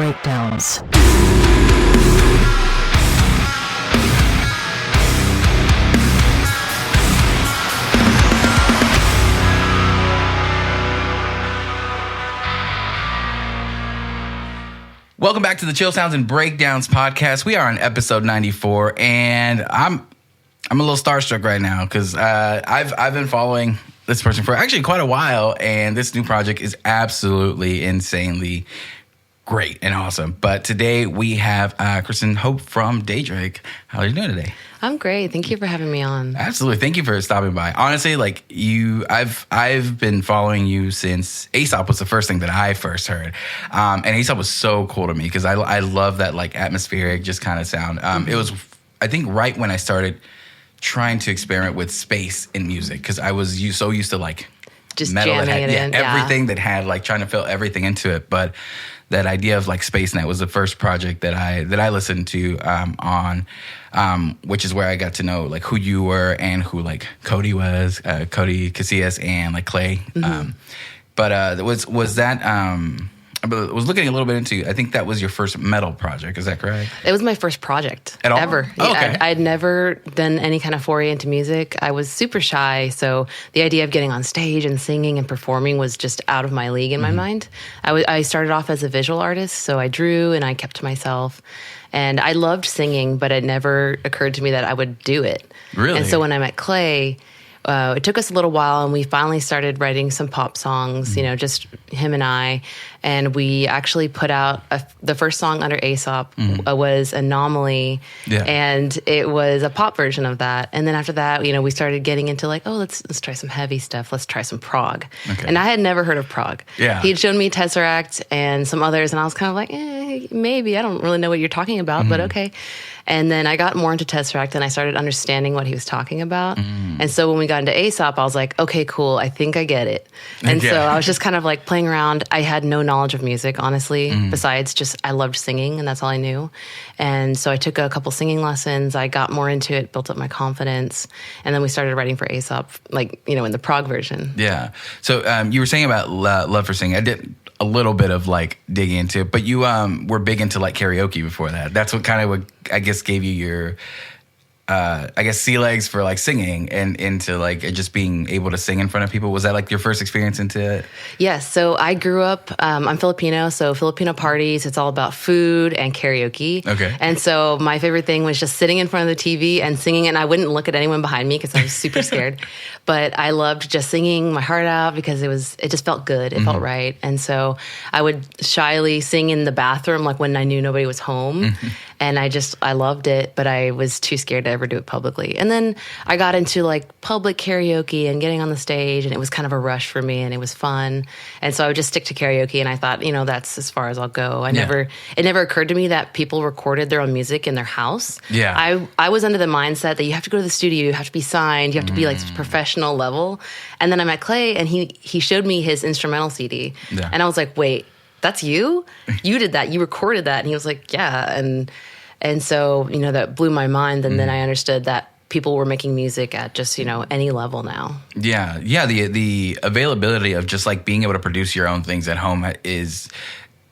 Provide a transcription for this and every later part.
Breakdowns. Welcome back to the Chill Sounds and Breakdowns podcast. We are on episode 94, and I'm a little starstruck right now because I've been following this person for actually quite a while, and this new project is absolutely insanely great and awesome. But today we have Kristyn Hope from Daedric. How are you doing today? I'm great. Thank you for having me on. Absolutely. Thank you for stopping by. Honestly, like I've been following you since Aesop was the first thing that I first heard. And Aesop was so cool to me because I love that like atmospheric just kind of sound. It was, I think, right when I started trying to experiment with space in music because I was so used to like just metal jamming that had, it in. everything that had like trying to fill everything into it. But that idea of like SpaceNet was the first project that I listened to on, which is where I got to know like who you were and who like Cody was, Cody Casillas and like Clay. But was that I was looking a little bit into. I think that was your first metal project. Is that correct? It was my first project at all ever. Oh, okay. I'd never done any kind of foray into music. I was super shy, so the idea of getting on stage and singing and performing was just out of my league in my mind. I started off as a visual artist, so I drew and I kept to myself. And I loved singing, but it never occurred to me that I would do it. Really? And so when I met Clay, it took us a little while, and we finally started writing some pop songs, you know, just him and I. And we actually put out the first song under Aesop was Anomaly, and it was a pop version of that. And then after that, you know, we started getting into like, oh, let's try some heavy stuff. Let's try some prog. Okay. And I had never heard of prog. Yeah. He'd shown me Tesseract and some others, and I was kind of like, maybe. I don't really know what you're talking about, but okay. And then I got more into Tesseract, and I started understanding what he was talking about. And so when we got into Aesop, I was like, okay, cool. I think I get it. And so I was just kind of like playing around. I had no knowledge of music, honestly, besides just I loved singing, and that's all I knew. And so I took a couple singing lessons. I got more into it, built up my confidence. And then we started writing for Aesop, like, you know, in the prog version. Yeah. So you were saying about love for singing. I did a little bit of like digging into it, but you were big into like karaoke before that. That's what kind of I guess gave you your sea legs for like singing and into like just being able to sing in front of people. Was that like your first experience into it? Yes. So I grew up, I'm Filipino, so Filipino parties, it's all about food and karaoke. Okay. And so my favorite thing was just sitting in front of the TV and singing, and I wouldn't look at anyone behind me because I was super scared. But I loved just singing my heart out because it just felt good. It felt right. And so I would shyly sing in the bathroom, like when I knew nobody was home. And I loved it, but I was too scared to ever do it publicly. And then I got into like public karaoke and getting on the stage, and it was kind of a rush for me, and it was fun. And so I would just stick to karaoke, and I thought, you know, that's as far as I'll go. It never occurred to me that people recorded their own music in their house. Yeah. I was under the mindset that you have to go to the studio, you have to be signed, you have to be like professional level. And then I met Clay, and he showed me his instrumental CD. Yeah. And I was like, wait, that's you? You did that. You recorded that. And he was like, yeah. And so, you know, that blew my mind. And then I understood that people were making music at just, you know, any level now. Yeah. Yeah. The availability of just like being able to produce your own things at home is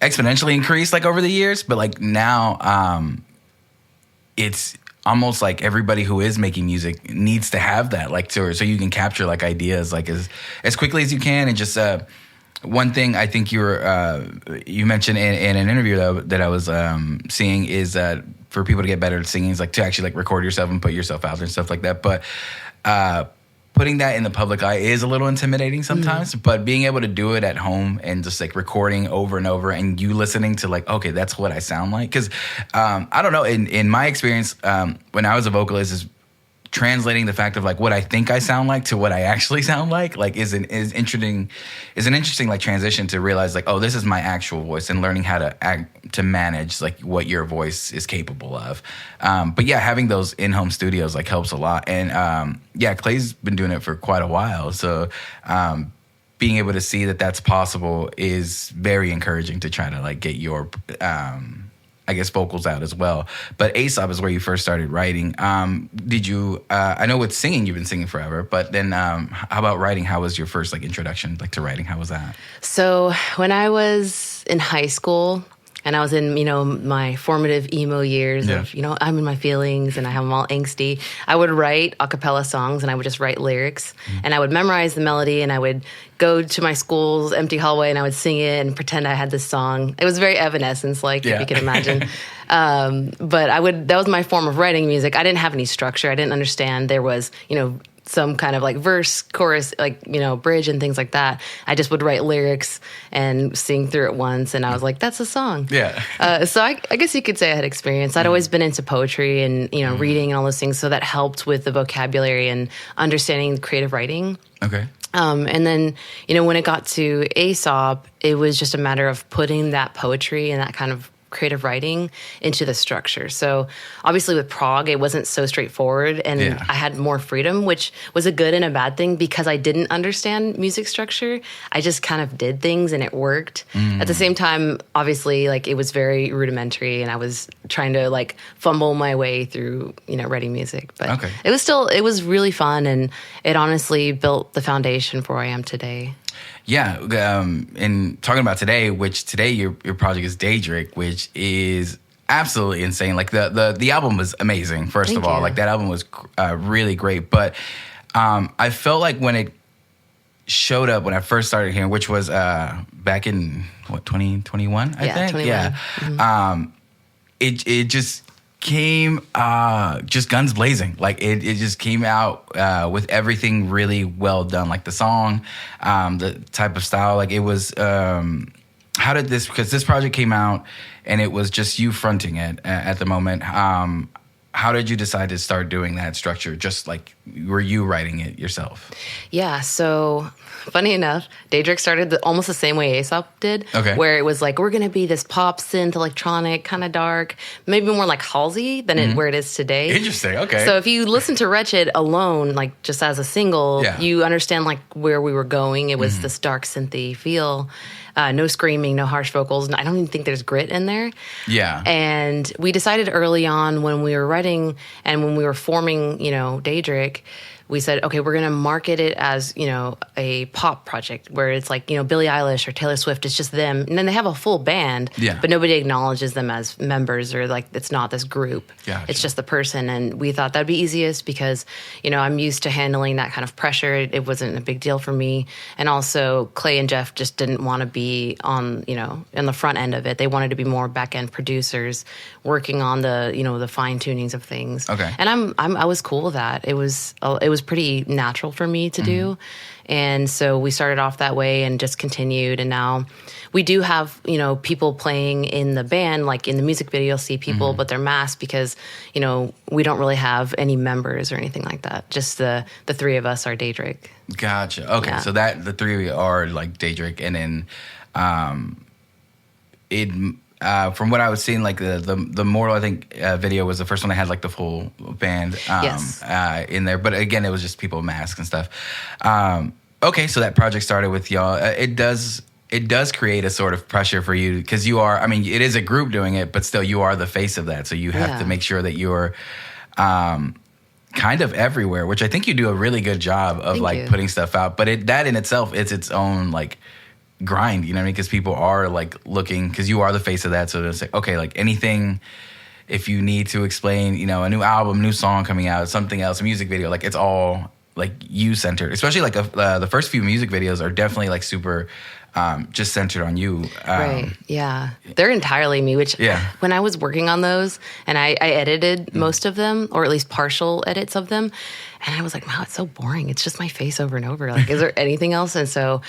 exponentially increased like over the years. But like now, it's almost like everybody who is making music needs to have that, like, so you can capture like ideas like as quickly as you can. And just, one thing I think you mentioned in an interview that I was seeing is that for people to get better at singing is like to actually like record yourself and put yourself out there and stuff like that. But putting that in the public eye is a little intimidating sometimes. But being able to do it at home and just like recording over and over and you listening to like, okay, that's what I sound like. Because I don't know, in my experience, when I was a vocalist, is translating the fact of like what I think I sound like to what I actually sound like is an interesting like transition to realize like, oh, this is my actual voice, and learning how to manage like what your voice is capable of. But yeah, having those in-home studios like helps a lot. And Clay's been doing it for quite a while, so being able to see that that's possible is very encouraging to try to like get your vocals out as well. But Aesop is where you first started writing. Did you, I know with singing, you've been singing forever, but then how about writing? How was your first like introduction like to writing? How was that? So when I was in high school, and I was in, my formative emo years of, I'm in my feelings and I have them all angsty, I would write a cappella songs and I would just write lyrics and I would memorize the melody and I would go to my school's empty hallway and I would sing it and pretend I had this song. It was very Evanescence-like, if you can imagine. But that was my form of writing music. I didn't have any structure. I didn't understand there was, some kind of like verse, chorus, bridge and things like that. I just would write lyrics and sing through it once. And I was like, that's a song. Yeah. So I guess you could say I had experience. I'd always been into poetry and, reading and all those things. So that helped with the vocabulary and understanding creative writing. Okay. And then, when it got to Aesop, it was just a matter of putting that poetry and that kind of creative writing into the structure. So obviously with prog, it wasn't so straightforward and I had more freedom, which was a good and a bad thing because I didn't understand music structure. I just kind of did things and it worked. At the same time, obviously, like it was very rudimentary and I was trying to like fumble my way through, writing music. But it was really fun and it honestly built the foundation for where I am today. Yeah, and talking about today, which today your project is Daedric, which is absolutely insane. Like the album was amazing. First of all, like that album was really great. But I felt like when it showed up when I first started hearing, which was back in 2021, I think. 21. Yeah, it just came just guns blazing. Like it just came out with everything really well done. Like the song, the type of style. Like it was. Because this project came out and it was just you fronting it at the moment. How did you decide to start doing that structure? Just like, were you writing it yourself? Yeah. So funny enough, Daedric started almost the same way Aesop did. Okay. Where it was like, we're going to be this pop synth electronic, kind of dark, maybe more like Halsey than where it is today. Interesting. Okay. So if you listen to Wretched alone, like just as a single, you understand like where we were going. It was this dark synthy feel. No screaming, no harsh vocals. I don't even think there's grit in there. Yeah. And we decided early on when we were writing and when we were forming, Daedric, we said, okay, we're going to market it as, a pop project where it's like, Billie Eilish or Taylor Swift, it's just them. And then they have a full band, but nobody acknowledges them as members or like it's not this group. Gotcha. It's just the person. And we thought that'd be easiest because, I'm used to handling that kind of pressure. It wasn't a big deal for me. And also Clay and Jeff just didn't want to be on, in the front end of it. They wanted to be more back end producers working on the, the fine tunings of things. Okay. And I was cool with that. It was pretty natural for me to do. And so we started off that way and just continued. And now we do have, people playing in the band, like in the music video, you'll see people, but they're masked because, we don't really have any members or anything like that. Just the three of us are Daedric. Gotcha. Okay. Yeah. So that the three of you are like Daedric. And then from what I was seeing, like the Mortal, I think, video was the first one that had like the full band in there. But again, it was just people with masks and stuff. Okay, so that project started with y'all. It does create a sort of pressure for you because you are, it is a group doing it, but still you are the face of that. So you have to make sure that you're kind of everywhere, which I think you do a really good job of putting stuff out. But that in itself, it's its own like grind, because people are like looking, because you are the face of that. So it's like, okay, like anything, if you need to explain, a new album, new song coming out, something else, a music video, like it's all like you centered, especially like the first few music videos are definitely like super just centered on you. Right. Yeah. They're entirely me, which when I was working on those and I edited most of them, or at least partial edits of them, and I was like, wow, it's so boring. It's just my face over and over. Like, is there anything else? And so,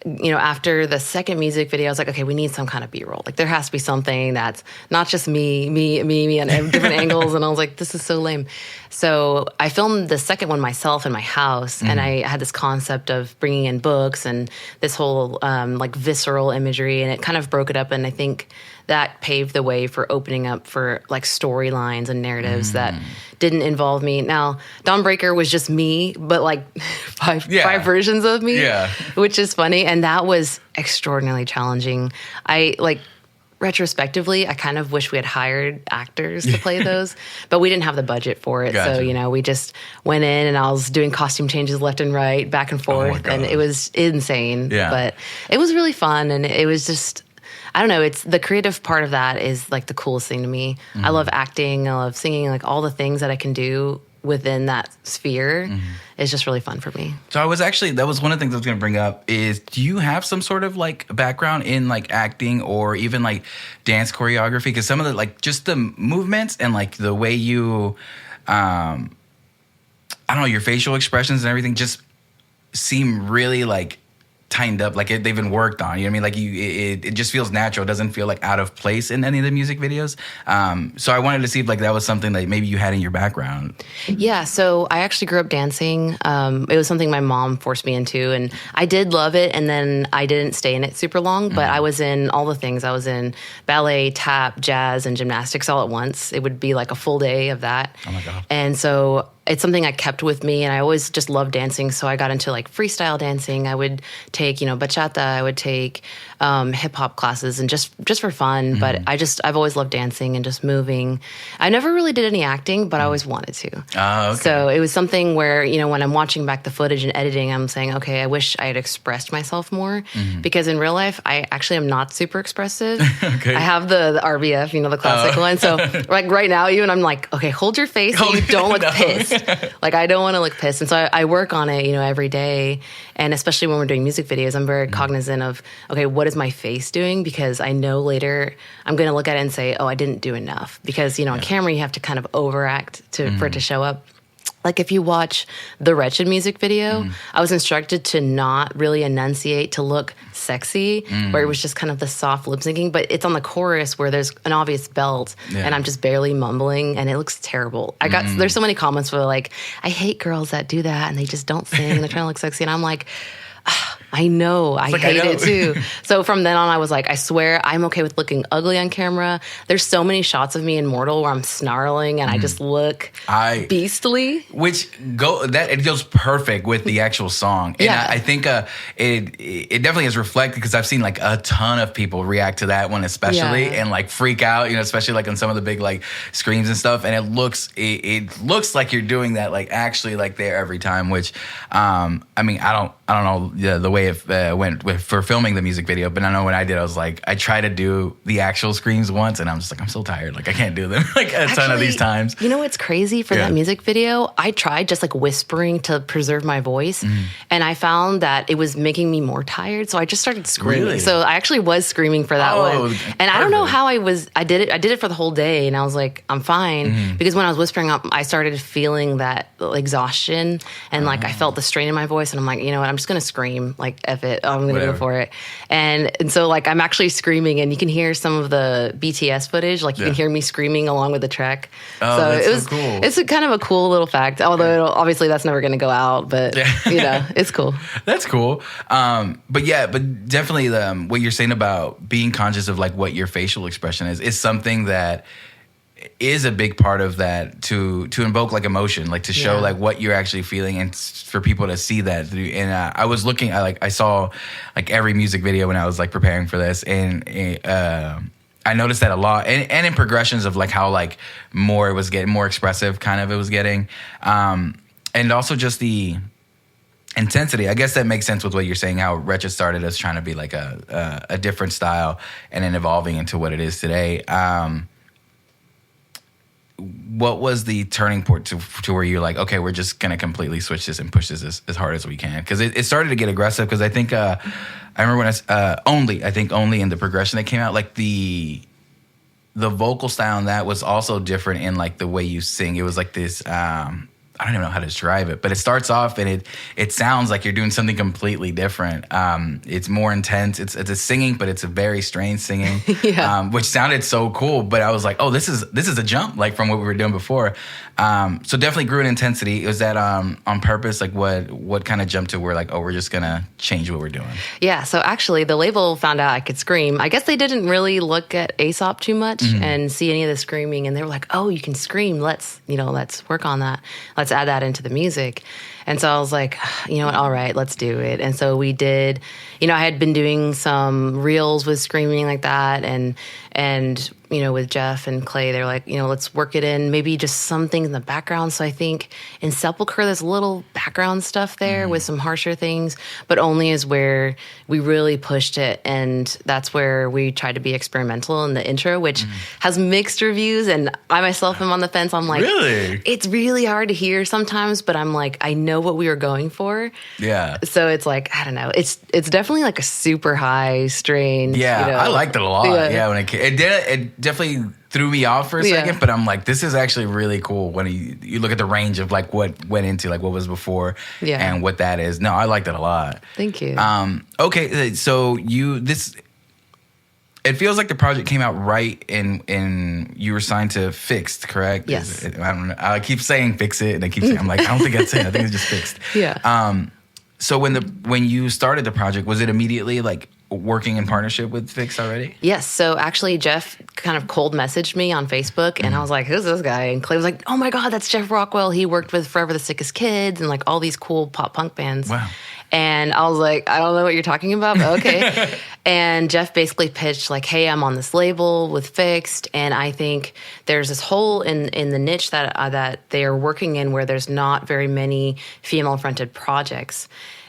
after the second music video, I was like, okay, we need some kind of B-roll. Like, there has to be something that's not just me on different angles. And I was like, this is so lame. So I filmed the second one myself in my house, and I had this concept of bringing in books and this whole like visceral imagery, and it kind of broke it up. And I think that paved the way for opening up for like storylines and narratives that didn't involve me. Now, Dawnbreaker was just me, but like five versions of me, which is funny. And that was extraordinarily challenging. Retrospectively, I kind of wish we had hired actors to play those, but we didn't have the budget for it. Gotcha. So, we just went in and I was doing costume changes left and right, back and forth, and it was insane. Yeah. But it was really fun, and it was just, I don't know. It's the creative part of that is like the coolest thing to me. I love acting. I love singing. Like all the things that I can do within that sphere is just really fun for me. So that was one of the things I was going to bring up is, do you have some sort of like background in like acting or even like dance choreography? Because some of the like just the movements and like the way you, I don't know, your facial expressions and everything just seem really like tightened up, like they've been worked on. You know what I mean? Like it just feels natural. It doesn't feel like out of place in any of the music videos. So I wanted to see if like that was something that maybe you had in your background. Yeah, so I actually grew up dancing. It was something my mom forced me into, and I did love it. And then I didn't stay in it super long, but I was in all the things. I was in ballet, tap, jazz, and gymnastics all at once. It would be like a full day of that. Oh my God. And so it's something I kept with me, and I always just loved dancing. So I got into like freestyle dancing. I would take, bachata. I would take hip hop classes, and just for fun. But I've always loved dancing and just moving. I never really did any acting, but I always wanted to. Oh, okay. So it was something where, when I'm watching back the footage and editing, I'm saying, okay, I wish I had expressed myself more, because in real life, I actually am not super expressive. Okay. I have the RBF, the classic one. So like right now, even I'm like, okay, hold your face so you don't look pissed. Like I don't want to look pissed. And so I work on it, every day. And especially when we're doing music videos, I'm very cognizant of, okay, what is my face doing? Because I know later I'm going to look at it and say, oh, I didn't do enough. Because, on camera, you have to kind of overact for it to show up. Like if you watch the Wretched music video, I was instructed to not really enunciate, to look sexy, where it was just kind of the soft lip syncing. But it's on the chorus where there's an obvious belt, and I'm just barely mumbling, and it looks terrible. There's so many comments where like, I hate girls that do that, and they just don't sing, and they're trying to look sexy. And I'm like, I know, I hate it too. So from then on, I was like, I swear I'm okay with looking ugly on camera. There's so many shots of me in Mortal where I'm snarling and I just look beastly. It goes perfect with the actual song. And I think it definitely is reflected, because I've seen like a ton of people react to that one especially and like freak out, especially like on some of the big like screams and stuff. And it looks like you're doing that like actually like there every time, which I don't know the way it went for filming the music video, but I know when I did, I was like, I tried to do the actual screams once, and I'm just like, I'm so tired. Like I can't do them like a ton of these times. You know what's crazy for that music video? I tried just like whispering to preserve my voice, and I found that it was making me more tired. So I just started screaming. Really? So I actually was screaming for that one. And I don't know how I did it for the whole day, and I was like, I'm fine. Because when I was whispering up, I started feeling that exhaustion, and like I felt the strain in my voice, and I'm like, you know what, I'm just going to scream. Like, F it. I'm going to go for it. And so, like, I'm actually screaming, and you can hear some of the BTS footage. Like, you can hear me screaming along with the track. Oh, so that's so cool. It's kind of a cool little fact. Although, obviously, that's never going to go out. But, it's cool. That's cool. But definitely what you're saying about being conscious of, like, what your facial expression is something that is a big part of that, to invoke like emotion, like to show like what you're actually feeling, and for people to see that. And I was looking, I saw like every music video when I was like preparing for this, and I noticed that a lot, and in progressions of like how like more it was getting more expressive, kind of it was getting, and also just the intensity. I guess that makes sense with what you're saying, how Wretched started as trying to be like a different style, and then evolving into what it is today. What was the turning point to where you're like, okay, we're just going to completely switch this and push this as hard as we can? Because it started to get aggressive, because I think, I remember when only in the progression that came out, like the vocal style in that was also different in like the way you sing. It was like this, I don't even know how to describe it, but it starts off and it sounds like you're doing something completely different. It's more intense. It's a singing, but it's a very strange singing, which sounded so cool. But I was like, oh, this is a jump like from what we were doing before. So definitely grew in intensity. Was that on purpose? Like what kind of jumped to where like, oh, we're just gonna change what we're doing? Yeah. So actually, the label found out I could scream. I guess they didn't really look at Aesop too much and see any of the screaming, and they were like, oh, you can scream. Let's work on that. Let's add that into the music. And so I was like, you know what? All right, let's do it. And so we did. I had been doing some reels with screaming like that, and with Jeff and Clay, they're like, let's work it in, maybe just some things in the background. So I think in Sepulchre, there's a little background stuff there with some harsher things, but only is where we really pushed it. And that's where we tried to be experimental in the intro, which has mixed reviews. And I myself am on the fence. I'm like, really? It's really hard to hear sometimes, but I'm like, I know what we were going for. Yeah. So it's like, I don't know. It's definitely like a super high strain. Yeah, I liked it a lot. Yeah, when it definitely threw me off for a second, but I'm like, this is actually really cool when you look at the range of like what went into like what was before and what that is. No, I liked it a lot. Thank you. Okay, so it feels like the project came out right in you were signed to Fixed, correct? Yes. I don't know. I keep saying Fix It, and I keep saying, I'm like, I don't think that's it. I think it's just Fixed. Yeah. So when you started the project, was it immediately like working in partnership with Fix already? Yes. So actually, Jeff kind of cold messaged me on Facebook, and I was like, "Who's this guy?" And Clay was like, "Oh my God, that's Jeff Rockwell. He worked with Forever the Sickest Kids and like all these cool pop punk bands." Wow. And I was like, I don't know what you're talking about, but okay. And Jeff basically pitched like, hey, I'm on this label with Fixed, and I think there's this hole in the niche that they are working in where there's not very many female-fronted projects.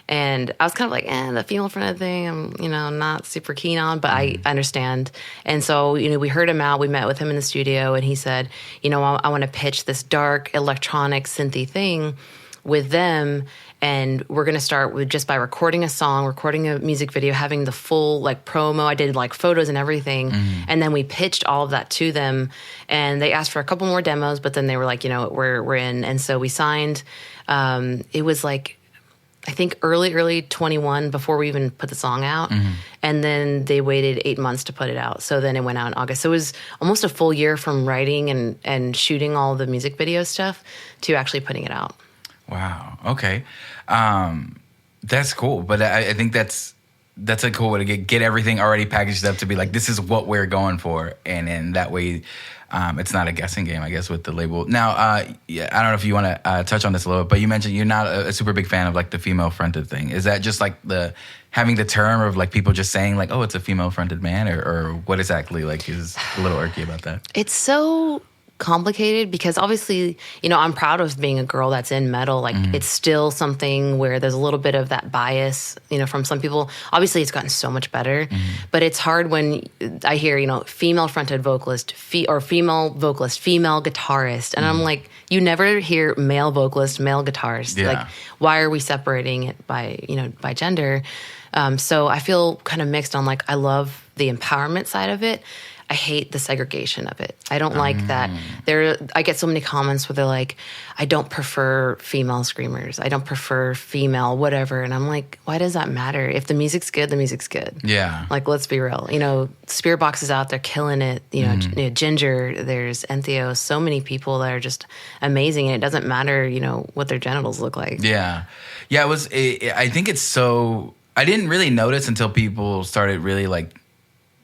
And I was kind of like, the female-fronted thing, I'm, not super keen on, but I understand. And so, we heard him out. We met with him in the studio, and he said, I want to pitch this dark electronic synthy thing with them. And we're going to start with just by recording a song, recording a music video, having the full like promo. I did like photos and everything. And then we pitched all of that to them. And they asked for a couple more demos, but then they were like, we're in. And so we signed. It was like, I think early 21 before we even put the song out. And then they waited 8 months to put it out. So then it went out in August. So it was almost a full year from writing and shooting all the music video stuff to actually putting it out. Wow. Okay. That's cool. But I think that's a cool way to get everything already packaged up to be like, this is what we're going for. And in that way, it's not a guessing game, I guess, with the label. Now, I don't know if you want to touch on this a little bit, but you mentioned you're not a super big fan of like the female fronted thing. Is that just like having the term of like people just saying like, oh, it's a female fronted band, or what exactly like is a little irky about that? It's so complicated because obviously, I'm proud of being a girl that's in metal. Like it's still something where there's a little bit of that bias, from some people. Obviously it's gotten so much better, but it's hard when I hear, female fronted vocalist or female vocalist, female guitarist. And I'm like, you never hear male vocalist, male guitarist. Yeah. Like, why are we separating it by gender? So I feel kind of mixed on like, I love the empowerment side of it. I hate the segregation of it. I don't like that. I get so many comments where they're like, I don't prefer female screamers. I don't prefer female whatever. And I'm like, why does that matter? If the music's good, the music's good. Yeah. Like, let's be real. Spirit Box is out there killing it. Ginger, there's Entheo, so many people that are just amazing. And it doesn't matter, what their genitals look like. Yeah. Yeah, I think it's so, I didn't really notice until people started really like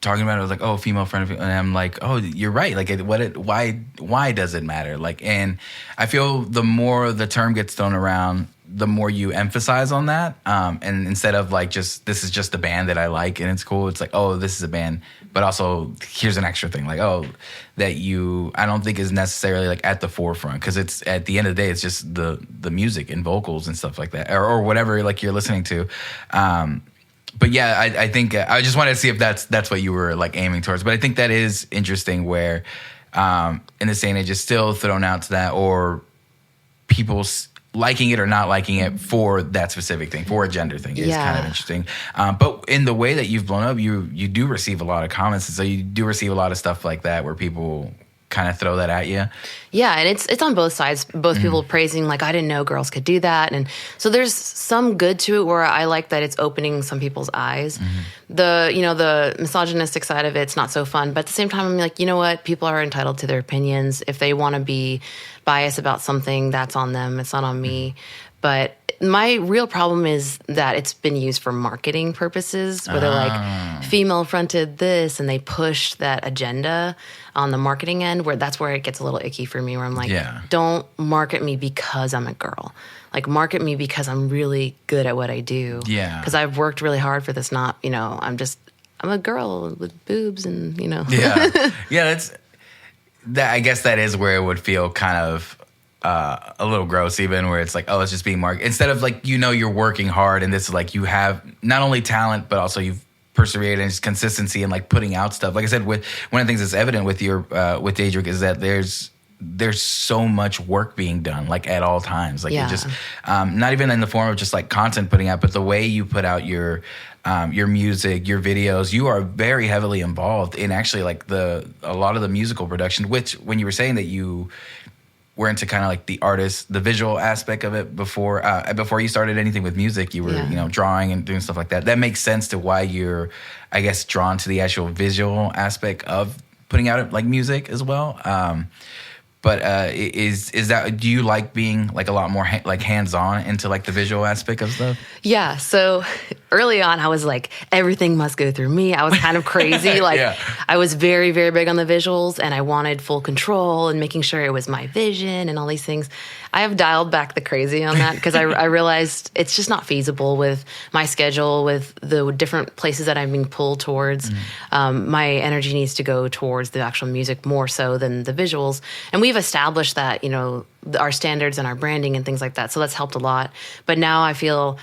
talking about it. I was like, oh, female friend, and I'm like, oh, you're right. Like, why does it matter? Like, and I feel the more the term gets thrown around, the more you emphasize on that. And instead of like just this is just a band that I like and it's cool, it's like, oh, this is a band, but also here's an extra thing, like, oh, that I don't think is necessarily like at the forefront, because it's at the end of the day, it's just the music and vocals and stuff like that, or whatever like you're listening to. But yeah, I think I just wanted to see if that's what you were like aiming towards. But I think that is interesting where in this day and age it's still thrown out to that, or people liking it or not liking it for that specific thing, for a gender thing is kind of interesting. But in the way that you've blown up, you do receive a lot of comments. And so you do receive a lot of stuff like that where people kind of throw that at you. Yeah, and it's on both sides. Both people praising, like, I didn't know girls could do that. And so there's some good to it where I like that it's opening some people's eyes. The misogynistic side of it's not so fun. But at the same time, I'm like, you know what? People are entitled to their opinions. If they want to be biased about something, that's on them. It's not on me. But my real problem is that it's been used for marketing purposes, where they're like, female-fronted this, and they push that agenda on the marketing end, where that's where it gets a little icky for me, where I'm like, don't market me because I'm a girl. Like, market me because I'm really good at what I do. Yeah. Because I've worked really hard for this, not, I'm a girl with boobs and, Yeah. Yeah, I guess that is where it would feel kind of a little gross, even where it's like, oh, it's just being marketed. Instead of like, you're working hard, and this is like, you have not only talent, but also you've persevered and just consistency and like putting out stuff. Like I said, with one of the things that's evident with with Daedric is that there's so much work being done, like at all times. Like it just, not even in the form of just like content putting out, but the way you put out your music, your videos, you are very heavily involved in actually like a lot of the musical production, which when you were saying that you were into kind of like the visual aspect of it before you started anything with music, you were, drawing and doing stuff like that. That makes sense to why you're, I guess, drawn to the actual visual aspect of putting out like music as well. But is that, do you like being like a lot more like hands-on into like the visual aspect of stuff? Yeah. So early on, I was like, everything must go through me. I was kind of crazy. Like I was very, very big on the visuals, and I wanted full control and making sure it was my vision and all these things. I have dialed back the crazy on that because I realized it's just not feasible with my schedule, with the different places that I'm being pulled towards. My energy needs to go towards the actual music more so than the visuals. And we've established that, our standards and our branding and things like that. So that's helped a lot. But now I feel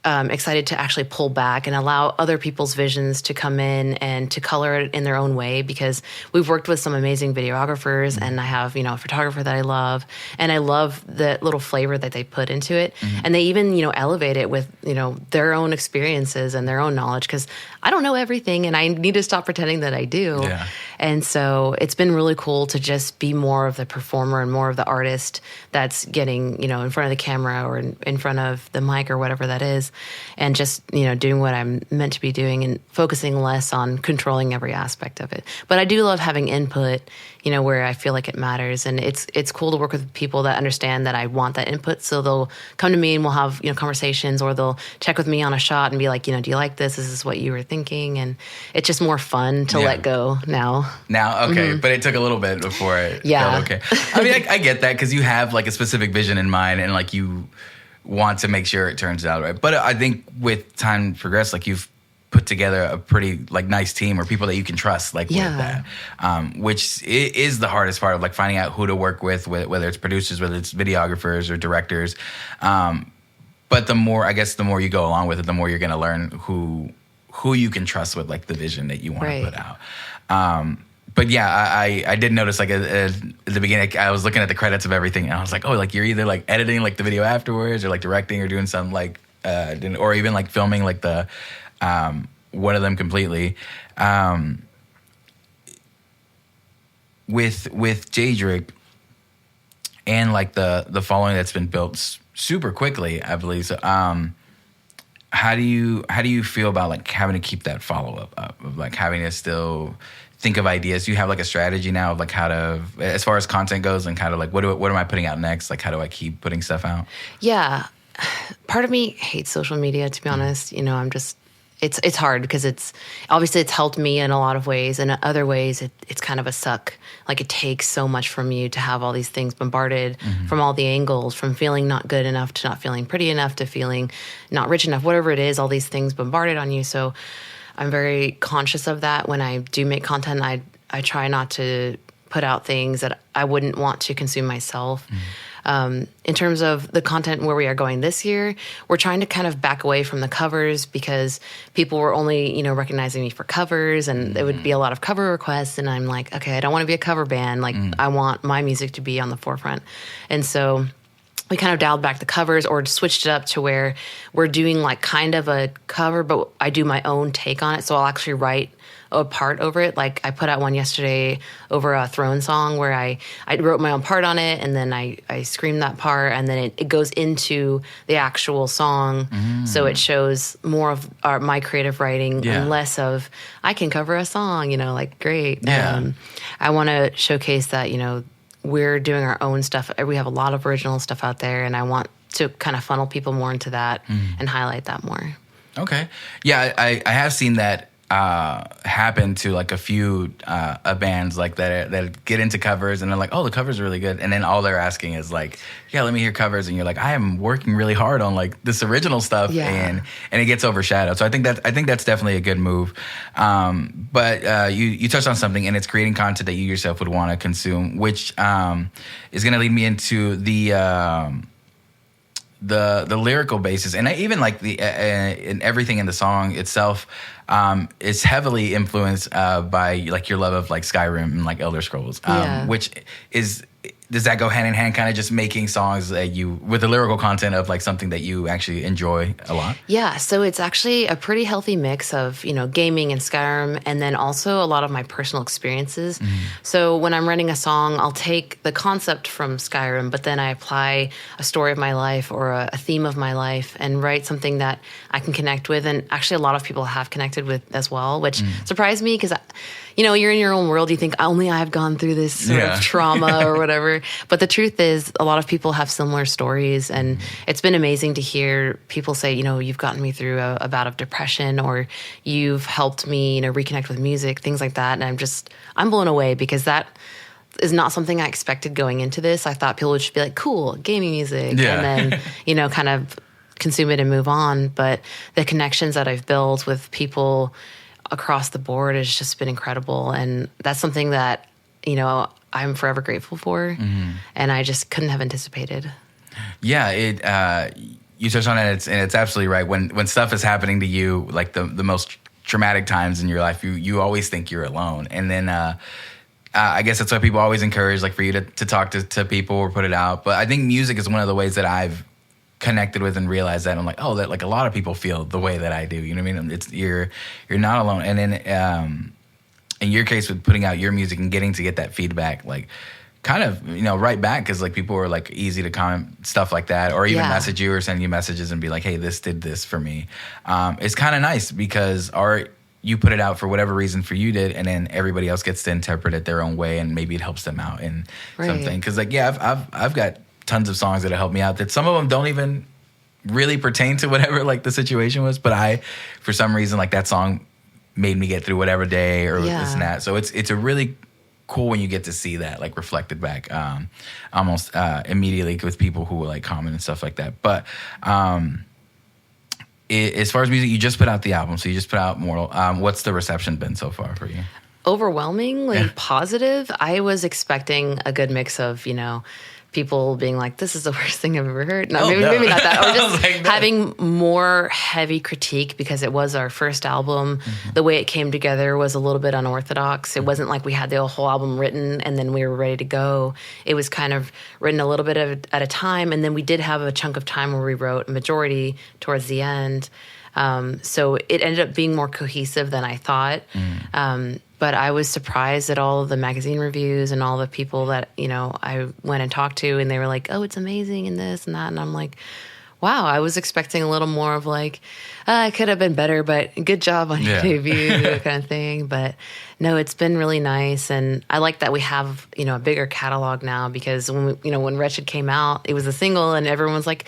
excited to actually pull back and allow other people's visions to come in and to color it in their own way, because we've worked with some amazing videographers, and I have, a photographer that I love, and I love the little flavor that they put into it. And they even, elevate it with, their own experiences and their own knowledge, because I don't know everything and I need to stop pretending that I do. Yeah. And so it's been really cool to just be more of the performer and more of the artist that's getting, in front of the camera or in front of the mic or whatever that is, and just, doing what I'm meant to be doing and focusing less on controlling every aspect of it. But I do love having input, where I feel like it matters. And it's cool to work with people that understand that I want that input. So they'll come to me and we'll have, conversations, or they'll check with me on a shot and be like, do you like this? Is this what you were thinking? And it's just more fun to let go now. Now, okay. But it took a little bit before it felt okay. I mean, I get that, because you have like a specific vision in mind, and like you want to make sure it turns out right. But I think with time progressed, like you've put together a pretty like nice team, or people that you can trust, like with that, which is the hardest part of like finding out who to work with, whether it's producers, whether it's videographers or directors. But the more you go along with it, the more you're going to learn who you can trust with like the vision that you want to put out. But yeah, I did notice like at the beginning, I was looking at the credits of everything, and I was like, oh, like you're either like editing like the video afterwards, or like directing, or doing some like, or even like filming like the one of them completely. With Daedric and like the following that's been built super quickly, I believe. So, how do you feel about like having to keep that follow up of like having to still think of ideas? Do you have like a strategy now of like how to, as far as content goes, and kind of like what am I putting out next? Like how do I keep putting stuff out? Yeah, part of me hates social media, to be honest. I'm just, it's hard because it's helped me in a lot of ways, and in other ways it's kind of a suck. Like it takes so much from you to have all these things bombarded from all the angles, from feeling not good enough to not feeling pretty enough to feeling not rich enough, whatever it is, all these things bombarded on you. So I'm very conscious of that. When I do make content, I try not to put out things that I wouldn't want to consume myself. In terms of the content where we are going this year, we're trying to kind of back away from the covers, because people were only, recognizing me for covers, and there would be a lot of cover requests. And I'm like, okay, I don't want to be a cover band. Like I want my music to be on the forefront. And so we kind of dialed back the covers, or switched it up to where we're doing like kind of a cover, but I do my own take on it. So I'll actually write a part over it. Like I put out one yesterday over a Throne song where I wrote my own part on it, and then I screamed that part, and then it goes into the actual song. So it shows more of my creative writing and less of, I can cover a song, like great. I want to showcase that, we're doing our own stuff. We have a lot of original stuff out there, and I want to kind of funnel people more into that and highlight that more. Okay. Yeah, I have seen that happen to like a few bands like that get into covers and they're like, oh, the covers are really good, and then all they're asking is like, yeah, let me hear covers, and you're like, I am working really hard on like this original stuff, and it gets overshadowed. So I think that's definitely a good move. But you touched on something, and it's creating content that you yourself would want to consume, which is going to lead me into the lyrical basis, and even like and everything in the song itself is heavily influenced by like your love of like Skyrim and like Elder Scrolls, which is. Does that go hand in hand, kind of just making songs that with the lyrical content of like something that you actually enjoy a lot? Yeah, so it's actually a pretty healthy mix of, gaming and Skyrim, and then also a lot of my personal experiences. Mm-hmm. So when I'm writing a song, I'll take the concept from Skyrim, but then I apply a story of my life or a theme of my life and write something that I can connect with. And actually a lot of people have connected with as well, which surprised me because you're in your own world. You think only I've gone through this sort of trauma or whatever. But the truth is, a lot of people have similar stories, and it's been amazing to hear people say, you've gotten me through a bout of depression, or you've helped me, reconnect with music, things like that. And I'm blown away because that is not something I expected going into this. I thought people would just be like, cool, gaming music, and then, kind of consume it and move on. But the connections that I've built with people across the board has just been incredible, and that's something that I'm forever grateful for, and I just couldn't have anticipated. Yeah, you touched on it, and it's absolutely right. When stuff is happening to you, like the most traumatic times in your life, you always think you're alone, and then I guess that's why people always encourage like for you to talk to people or put it out. But I think music is one of the ways that I've connected with and realized that I'm like, oh, that like a lot of people feel the way that I do. You know what I mean? You're not alone. And then in your case with putting out your music and getting to get that feedback, like kind of right back, because like people were like easy to comment stuff like that, or even message you or send you messages and be like, hey, this did this for me. It's kind of nice because you put it out for whatever reason for you did, and then everybody else gets to interpret it their own way, and maybe it helps them out in something. Because like I've got tons of songs that have helped me out that some of them don't even really pertain to whatever like the situation was, but for some reason like that song made me get through whatever day or this and that. So it's a really cool when you get to see that like reflected back almost immediately with people who will like comment and stuff like that. But as far as music, you just put out the album, so you just put out Mortal. What's the reception been so far for you? Overwhelmingly positive. I was expecting a good mix of people being like, this is the worst thing I've ever heard. Maybe not that. Or just like having more heavy critique because it was our first album. Mm-hmm. The way it came together was a little bit unorthodox. It wasn't like we had the whole album written and then we were ready to go. It was kind of written a little bit at a time. And then we did have a chunk of time where we wrote a majority towards the end. So it ended up being more cohesive than I thought. But I was surprised at all of the magazine reviews and all the people that, I went and talked to, and they were like, oh, it's amazing and this and that. And I'm like, wow, I was expecting a little more of like, it could have been better, but good job on your debut, that kind of thing. But no, it's been really nice. And I like that we have, a bigger catalog now, because when Wretched came out, it was a single and everyone's like,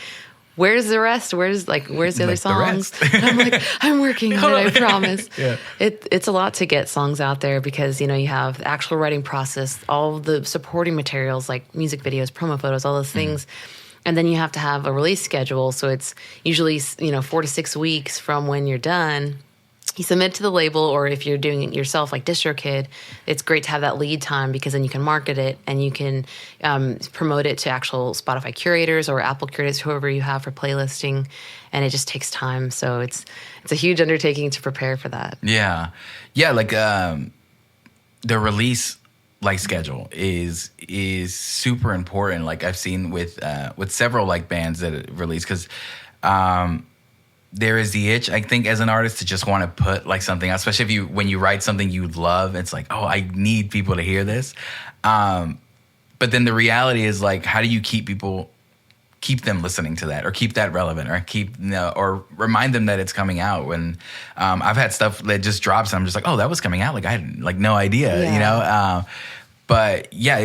where's the rest? Where's the other songs? And I'm like, I'm working on it, I promise. It's a lot to get songs out there because, you have the actual writing process, all the supporting materials like music videos, promo photos, all those things. And then you have to have a release schedule. So it's usually, 4 to 6 weeks from when you're done. You submit to the label, or if you're doing it yourself, like DistroKid, it's great to have that lead time because then you can market it and you can promote it to actual Spotify curators or Apple curators, whoever you have for playlisting, and it just takes time. So it's a huge undertaking to prepare for that. Yeah, like the release like schedule is super important. Like I've seen with several like bands that release, because there is the itch, I think, as an artist to just want to put like something out, especially when you write something you love. It's like, oh, I need people to hear this. But then the reality is like, how do you keep them listening to that, or keep that relevant, or or remind them that it's coming out? When I've had stuff that just drops and I'm just like, oh, that was coming out. Like I had like no idea, But yeah,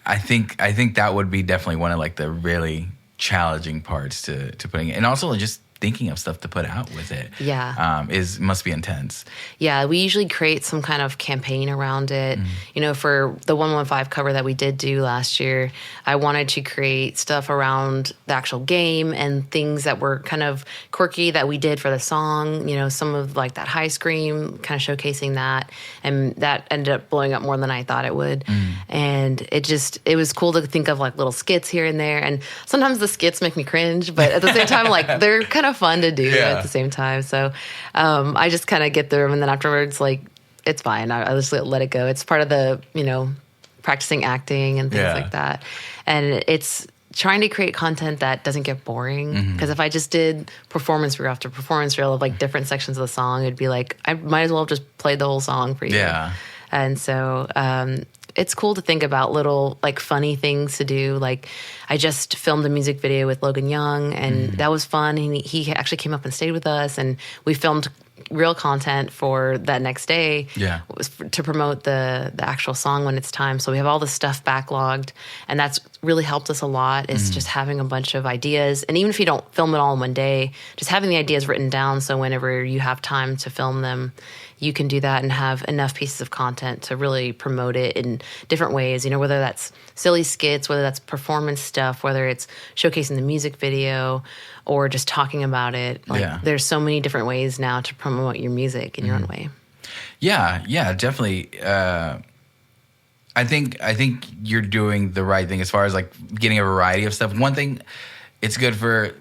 I think that would be definitely one of like the really challenging parts to putting it, and also just thinking of stuff to put out with it. Yeah. Must be intense. Yeah, we usually create some kind of campaign around it. You know, for the 115 cover that we did do last year, I wanted to create stuff around the actual game and things that were kind of quirky that we did for the song. You know, some of like that high scream, kind of showcasing that. And that ended up blowing up more than I thought it would. And it was cool to think of like little skits here and there. And sometimes the skits make me cringe, but at the same time, like they're kind of fun to do at the same time. So I just kind of get through them, and then afterwards, like, it's fine. I just let it go. It's part of the, you know, practicing acting and things like that. And it's trying to create content that doesn't get boring. Because if I just did performance reel after performance reel of like different sections of the song, it'd be like, I might as well have just played the whole song for you. Yeah. And so it's cool to think about little like funny things to do. Like I just filmed a music video with Logan Young, and that was fun. And he actually came up and stayed with us, and we filmed real content for that next day. Yeah, to promote the actual song when it's time. So we have all the stuff backlogged, and that's really helped us a lot. Is just having a bunch of ideas, and even if you don't film it all in one day, just having the ideas written down. So whenever you have time to film them, you can do that and have enough pieces of content to really promote it in different ways. You know, whether that's silly skits, whether that's performance stuff, whether it's showcasing the music video or just talking about it. Like, there's so many different ways now to promote your music in your own way. Yeah, definitely. I think you're doing the right thing as far as like getting a variety of stuff. One thing, it's good for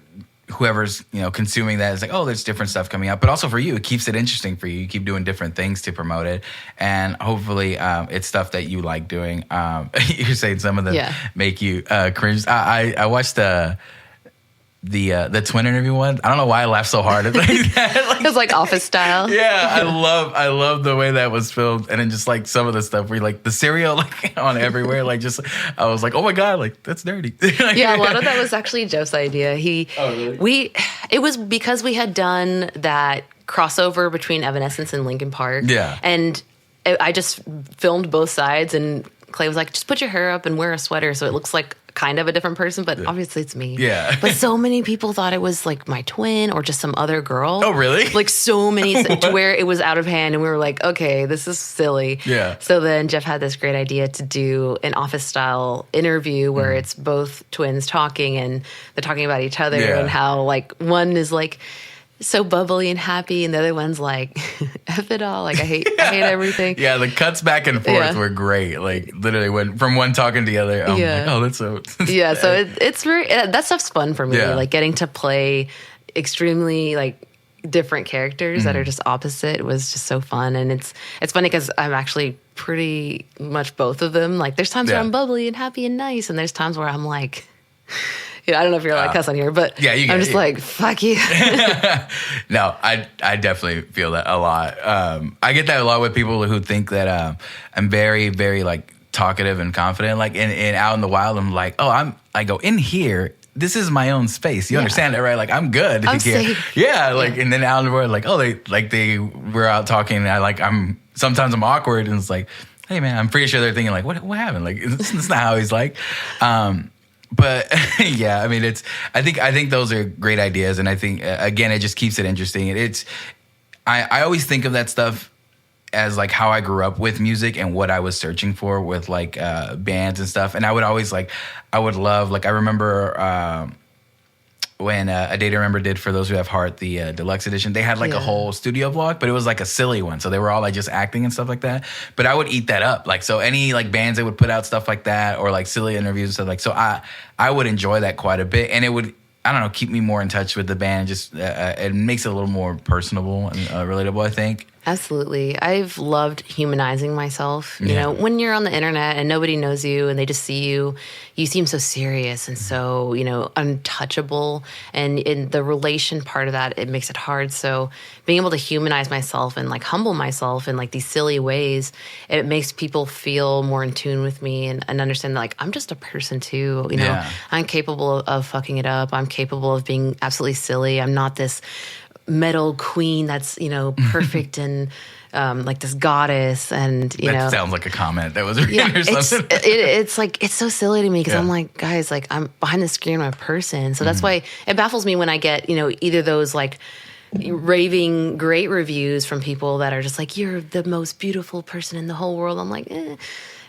whoever's, you know, consuming that is like, oh, there's different stuff coming out. But also for you, it keeps it interesting for you. You keep doing different things to promote it. And hopefully it's stuff that you like doing. You're saying some of them make you cringe. I watched the twin interview one. I don't know why I laughed so hard at like that. Like, it was like Office style. Yeah, I love the way that was filmed, and then just like some of the stuff where like the cereal like on everywhere, like just I was like, oh my god, like that's dirty. Yeah, a lot of that was actually Joe's idea. It was because we had done that crossover between Evanescence and Linkin Park. Yeah, and I just filmed both sides, and Clay was like, just put your hair up and wear a sweater so it looks like kind of a different person, but obviously it's me. Yeah. But so many people thought it was like my twin or just some other girl. Oh, really? Like so many to where it was out of hand, and we were like, okay, this is silly. Yeah. So then Jeff had this great idea to do an Office style interview where it's both twins talking, and they're talking about each other and how like one is like so bubbly and happy, and the other one's like, F it all. Like, I hate everything. Yeah, the cuts back and forth were great. Like, literally went from one talking to the other. I'm like, oh, that's so... Yeah, so it's very... that stuff's fun for me. Yeah. Like, getting to play extremely, like, different characters that are just opposite was just so fun. And it's funny because I'm actually pretty much both of them. Like, there's times where I'm bubbly and happy and nice, and there's times where I'm like... You know, I don't know if you're allowed to cuss on here, but I'm just like, fuck you. No, I definitely feel that a lot. I get that a lot with people who think that I'm very, very like talkative and confident. Like in out in the wild, I'm like, oh, I go in here. This is my own space. You understand that, right? Like I'm good. I'm safe. Yeah, like and then out in the world, like they were out talking. And sometimes I'm awkward, and it's like, hey man, I'm pretty sure they're thinking like, what happened? Like it's not how he's like. But yeah, I mean, I think those are great ideas, and I think again, it just keeps it interesting. I always think of that stuff as like how I grew up with music and what I was searching for with like bands and stuff, and I would always I remember when A Day to Remember did For Those Who Have Heart, the deluxe edition, they had like a whole studio vlog, but it was like a silly one. So they were all like just acting and stuff like that. But I would eat that up. Like, so any like bands that would put out stuff like that or like silly interviews and stuff like, so I would enjoy that quite a bit. And it would, I don't know, keep me more in touch with the band. Just, it makes it a little more personable and relatable, I think. Absolutely. I've loved humanizing myself. You know, when you're on the internet and nobody knows you and they just see you, you seem so serious and so, you know, untouchable. And in the relation part of that, it makes it hard. So being able to humanize myself and like humble myself in like these silly ways, it makes people feel more in tune with me and understand that like I'm just a person too. You know, I'm capable of fucking it up. I'm capable of being absolutely silly. I'm not this metal queen that's, you know, perfect and like this goddess, and that sounds like a comment that was written or something. It's like, it's so silly to me because Yeah. I'm like, guys, like I'm behind the screen, I'm a person. So that's why it baffles me when I get, either those like raving great reviews from people that are just like, you're the most beautiful person in the whole world. I'm like, eh.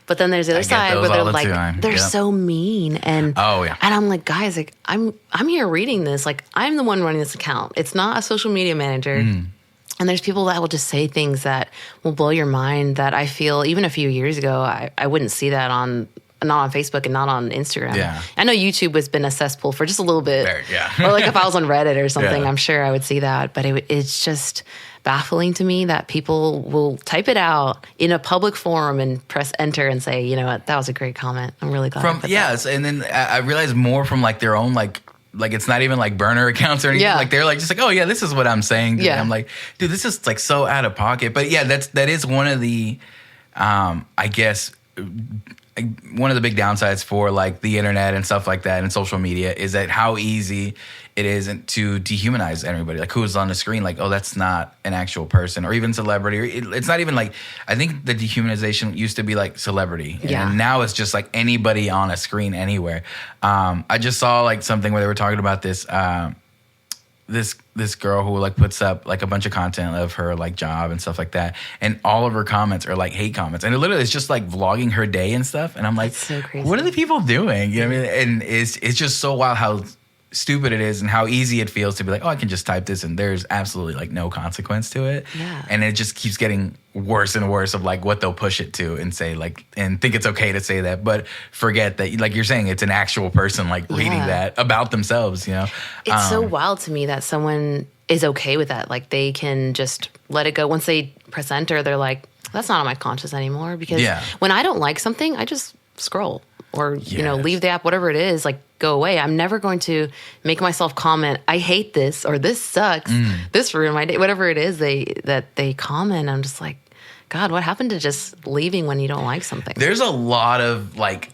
But then there's the other side where they're like, they're so mean. And and I'm like, guys, like I'm here reading this. Like, I'm the one running this account. It's not a social media manager. And there's people that will just say things that will blow your mind that I feel even a few years ago, I wouldn't see that not on Facebook and not on Instagram. Yeah. I know YouTube has been a cesspool for just a little bit. Or like if I was on Reddit or something, I'm sure I would see that. But it's just baffling to me that people will type it out in a public forum and press enter and say, you know what, that was a great comment. I'm really glad. And then I realized more from like their own like it's not even like burner accounts or anything. Like they're like just like, oh yeah, this is what I'm saying. I'm like, dude, this is like so out of pocket. But yeah, that is one of the I guess one of the big downsides for like the internet and stuff like that and social media is that how easy it is to dehumanize everybody. Like who's on the screen, like, oh, that's not an actual person, or even celebrity. It's not even like, I think the dehumanization used to be like celebrity. And now it's just like anybody on a screen anywhere. I just saw like something where they were talking about this, this girl who like puts up like a bunch of content of her like job and stuff like that, and all of her comments are like hate comments, and it literally is just like vlogging her day and stuff. And I'm like, that's so crazy. What are the people doing? You know what I mean? And it's just so wild how stupid it is and how easy it feels to be like, oh, I can just type this and there's absolutely like no consequence to it. And it just keeps getting worse and worse of like what they'll push it to and say like, and think it's okay to say that, but forget that, like you're saying, it's an actual person like reading that about themselves, It's so wild to me that someone is okay with that. Like they can just let it go. Once they press enter, they're like, that's not on my conscience anymore. Because when I don't like something, I just scroll or, leave the app, whatever it is, like go away. I'm never going to make myself comment, I hate this, or this sucks, this ruined my day, whatever it is that they comment. I'm just like, God, what happened to just leaving when you don't like something? There's a lot of like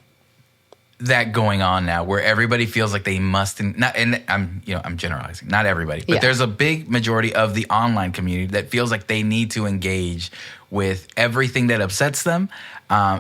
that going on now where everybody feels like they must, and I'm generalizing, not everybody, but there's a big majority of the online community that feels like they need to engage with everything that upsets them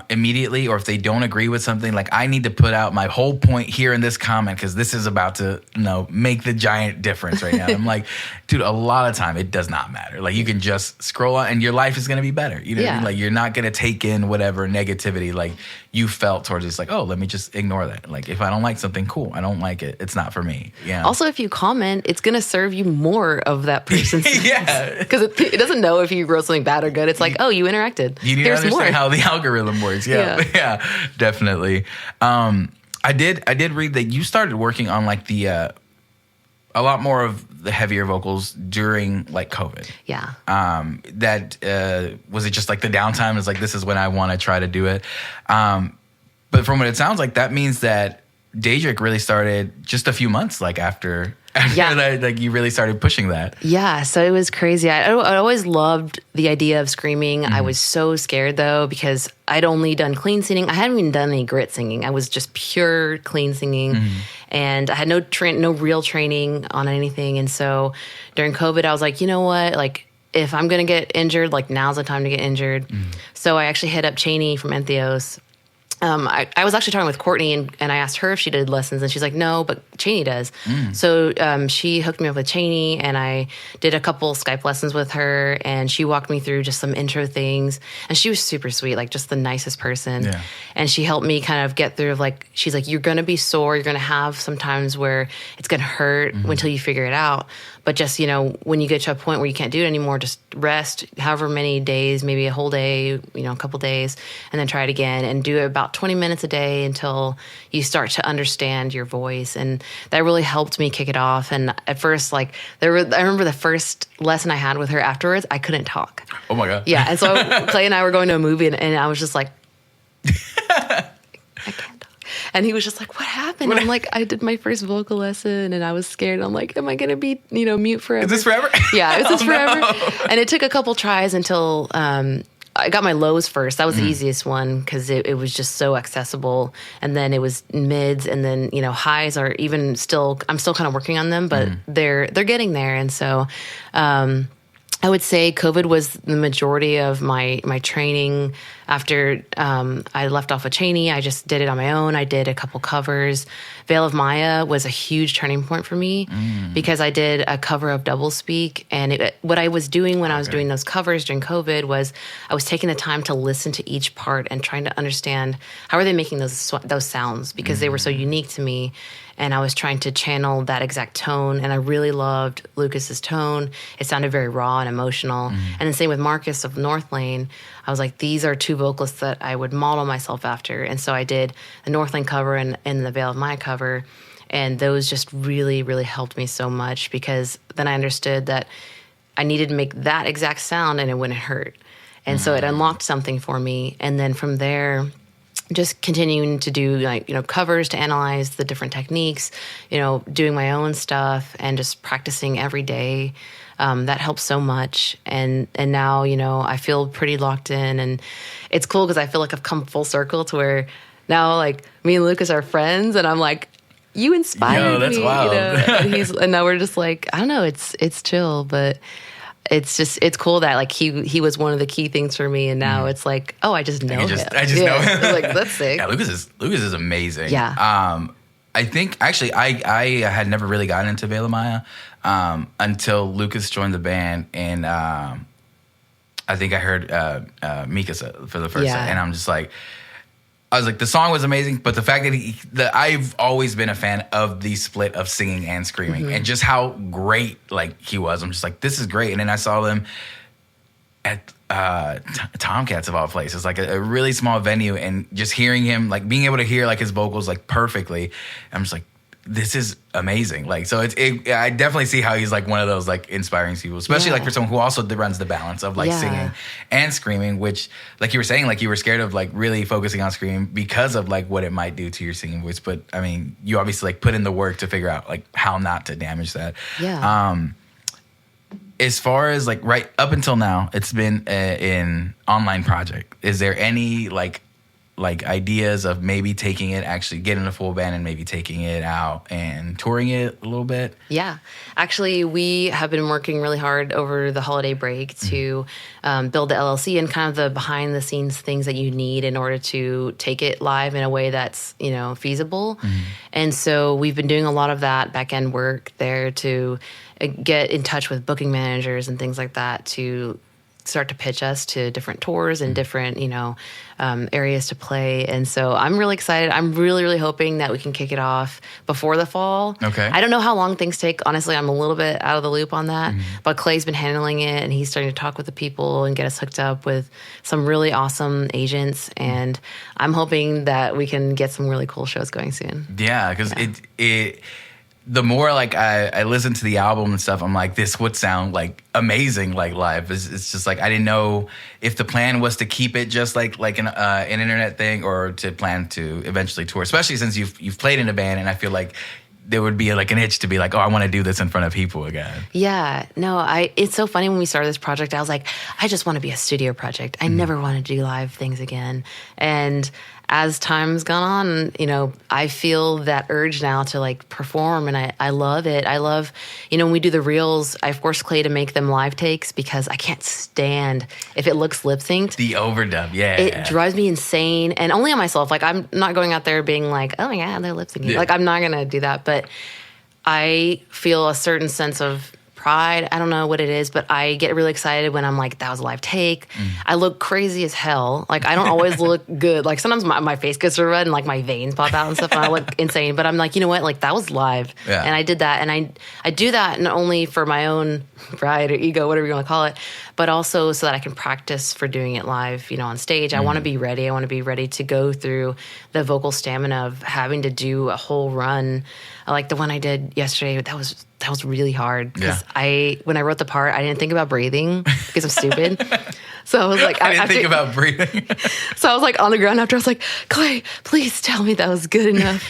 immediately, or if they don't agree with something, like I need to put out my whole point here in this comment because this is about to make the giant difference right now. I'm like, dude, a lot of time it does not matter. Like you can just scroll on and your life is going to be better. You know what I mean? Like you're not going to take in whatever negativity like you felt towards it. It's like, oh, let me just ignore that. Like if I don't like something, cool, I don't like it, it's not for me. Also, if you comment, it's going to serve you more of that person's because it doesn't know if you wrote something bad or good. It's like, oh, you interacted. You need to understand how the algorithm works. Yeah, definitely. I did read that you started working on like the a lot more of the heavier vocals during like COVID. Yeah. That was it just like the downtime is like, this is when I want to try to do it. But from what it sounds like, that means that Daedric really started just a few months like after that, like you really started pushing that. Yeah, so it was crazy. I always loved the idea of screaming. I was so scared though because I'd only done clean singing. I hadn't even done any grit singing. I was just pure clean singing, and I had no real training on anything. And so during COVID, I was like, you know what, like if I'm gonna get injured, like now's the time to get injured. So I actually hit up Cheney from Entheos. I was actually talking with Courtney and I asked her if she did lessons and she's like, no, but Cheney does. So she hooked me up with Cheney and I did a couple Skype lessons with her and she walked me through just some intro things and she was super sweet, like just the nicest person. And she helped me kind of get through like, she's like, you're going to be sore. You're going to have some times where it's going to hurt until you figure it out. But just, when you get to a point where you can't do it anymore, just rest however many days, maybe a whole day, a couple days, and then try it again and do it about 20 minutes a day until you start to understand your voice. And that really helped me kick it off. And at first, like I remember the first lesson I had with her afterwards, I couldn't talk. Oh my God. Yeah. And so Clay and I were going to a movie and I was just like, I can't talk. And he was just like, what happened? I'm like, I did my first vocal lesson and I was scared. I'm like, am I going to be, mute forever? Is this forever? Yeah, is this forever? No. And it took a couple tries until I got my lows first. That was the easiest one because it was just so accessible. And then it was mids, and then highs are even still. I'm still kind of working on them, but they're getting there. And so I would say COVID was the majority of my training. After I left off of Cheney, I just did it on my own. I did a couple covers. Veil of Maya was a huge turning point for me because I did a cover of Doublespeak. And what I was doing when I was doing those covers during COVID was I was taking the time to listen to each part and trying to understand how are they making those sounds, because they were so unique to me. And I was trying to channel that exact tone. And I really loved Lucas's tone. It sounded very raw and emotional. And then same with Marcus of North Lane. I was like, these are two vocalists that I would model myself after. And so I did the North Lane cover and the Veil of Maya cover. And those just really, really helped me so much, because then I understood that I needed to make that exact sound and it wouldn't hurt. And so it unlocked something for me. And then from there, just continuing to do covers to analyze the different techniques, doing my own stuff and just practicing every day. That helps so much. And now, I feel pretty locked in, and it's cool because I feel like I've come full circle to where now like me and Lucas are friends, and I'm like, you inspired that's me, wild. and now we're just like, I don't know, it's chill, but it's cool that like he was one of the key things for me, and now it's like, oh, I just know him. I just know him. Like, that's sick. Yeah, Lucas is amazing. Yeah. I think actually I had never really gotten into Veil of Maya until Lucas joined the band, and I think I heard Mika for the first time, and I'm just like, I was like, the song was amazing, but the fact that I've always been a fan of the split of singing and screaming, and just how great like he was. I'm just like, this is great. And then I saw them at Tomcats of all places, like a really small venue, and just hearing him, like being able to hear like his vocals like perfectly, I'm just like, this is amazing. Like, so I definitely see how he's like one of those like inspiring people, especially like for someone who also runs the balance of like singing and screaming, which like you were saying, like you were scared of like really focusing on screaming because of like what it might do to your singing voice. But I mean, you obviously like put in the work to figure out like how not to damage that. Yeah. As far as like right up until now, it's been an online project. Is there any like ideas of maybe taking it, actually getting a full band and maybe taking it out and touring it a little bit? Yeah. Actually, we have been working really hard over the holiday break to build the LLC and kind of the behind the scenes things that you need in order to take it live in a way that's, feasible. And so we've been doing a lot of that back end work there to get in touch with booking managers and things like that to start to pitch us to different tours and different, areas to play. And so I'm really excited. I'm really, really hoping that we can kick it off before the fall. Okay. I don't know how long things take. Honestly, I'm a little bit out of the loop on that. But Clay's been handling it, and he's starting to talk with the people and get us hooked up with some really awesome agents. And I'm hoping that we can get some really cool shows going soon. Yeah, because it the more like I listen to the album and stuff, I'm like, this would sound like amazing like live. It's just like I didn't know if the plan was to keep it just like an internet thing, or to plan to eventually tour. Especially since you've played in a band, and I feel like there would be like an itch to be like, oh, I want to do this in front of people again. Yeah, no, it's so funny when we started this project. I was like, I just want to be a studio project. I never want to do live things again. And as time's gone on, I feel that urge now to like perform, and I love it. I love, when we do the reels, I force Clay to make them live takes because I can't stand if it looks lip synced. The overdub, yeah. It drives me insane, and only on myself. Like, I'm not going out there being like, oh my God, they're lip syncing. Yeah. Like, I'm not going to do that, but I feel a certain sense of pride. I don't know what it is, but I get really excited when I'm like, that was a live take. I look crazy as hell. Like, I don't always look good. Like, sometimes my face gets red and like my veins pop out and stuff, and I look insane. But I'm like, you know what? Like, that was live. Yeah. And I did that. And I do that not only for my own pride or ego, whatever you want to call it, but also so that I can practice for doing it live, on stage. I want to be ready. I want to be ready to go through the vocal stamina of having to do a whole run. Like the one I did yesterday, that was really hard because when I wrote the part, I didn't think about breathing because I'm stupid. So I was like, I didn't think about breathing. So I was like on the ground after. I was like, Clay, please tell me that was good enough.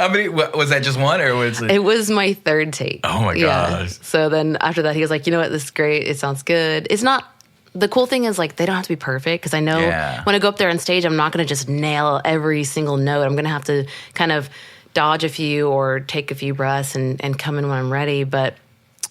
How many was that? Just one, or was it? It was my third take. Oh my gosh. So then after that, he was like, you know what, this is great. It sounds good. It's not. The cool thing is, like, they don't have to be perfect, because I know when I go up there on stage, I'm not going to just nail every single note. I'm going to have to kind of dodge a few or take a few breaths and come in when I'm ready. But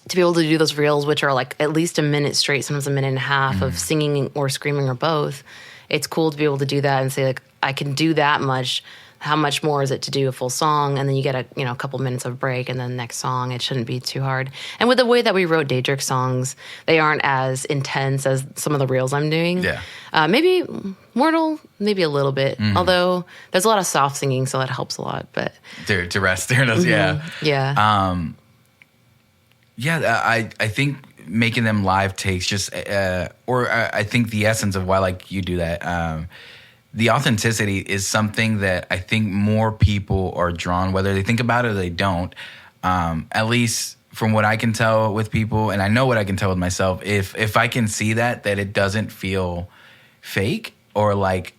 to be able to do those reels, which are like at least a minute straight, sometimes a minute and a half of singing or screaming or both, it's cool to be able to do that and say, like, I can do that much. How much more is it to do a full song? And then you get a couple minutes of break and then the next song. It shouldn't be too hard. And with the way that we wrote Daedric songs, they aren't as intense as some of the reels I'm doing. Yeah. Maybe Mortal, maybe a little bit. Although there's a lot of soft singing, so that helps a lot. But to rest during those, yeah. I think making them live takes just, I think the essence of why like you do that. The authenticity is something that I think more people are drawn, whether they think about it or they don't. At least from what I can tell with people, and I know what I can tell with myself, if I can see that it doesn't feel fake or like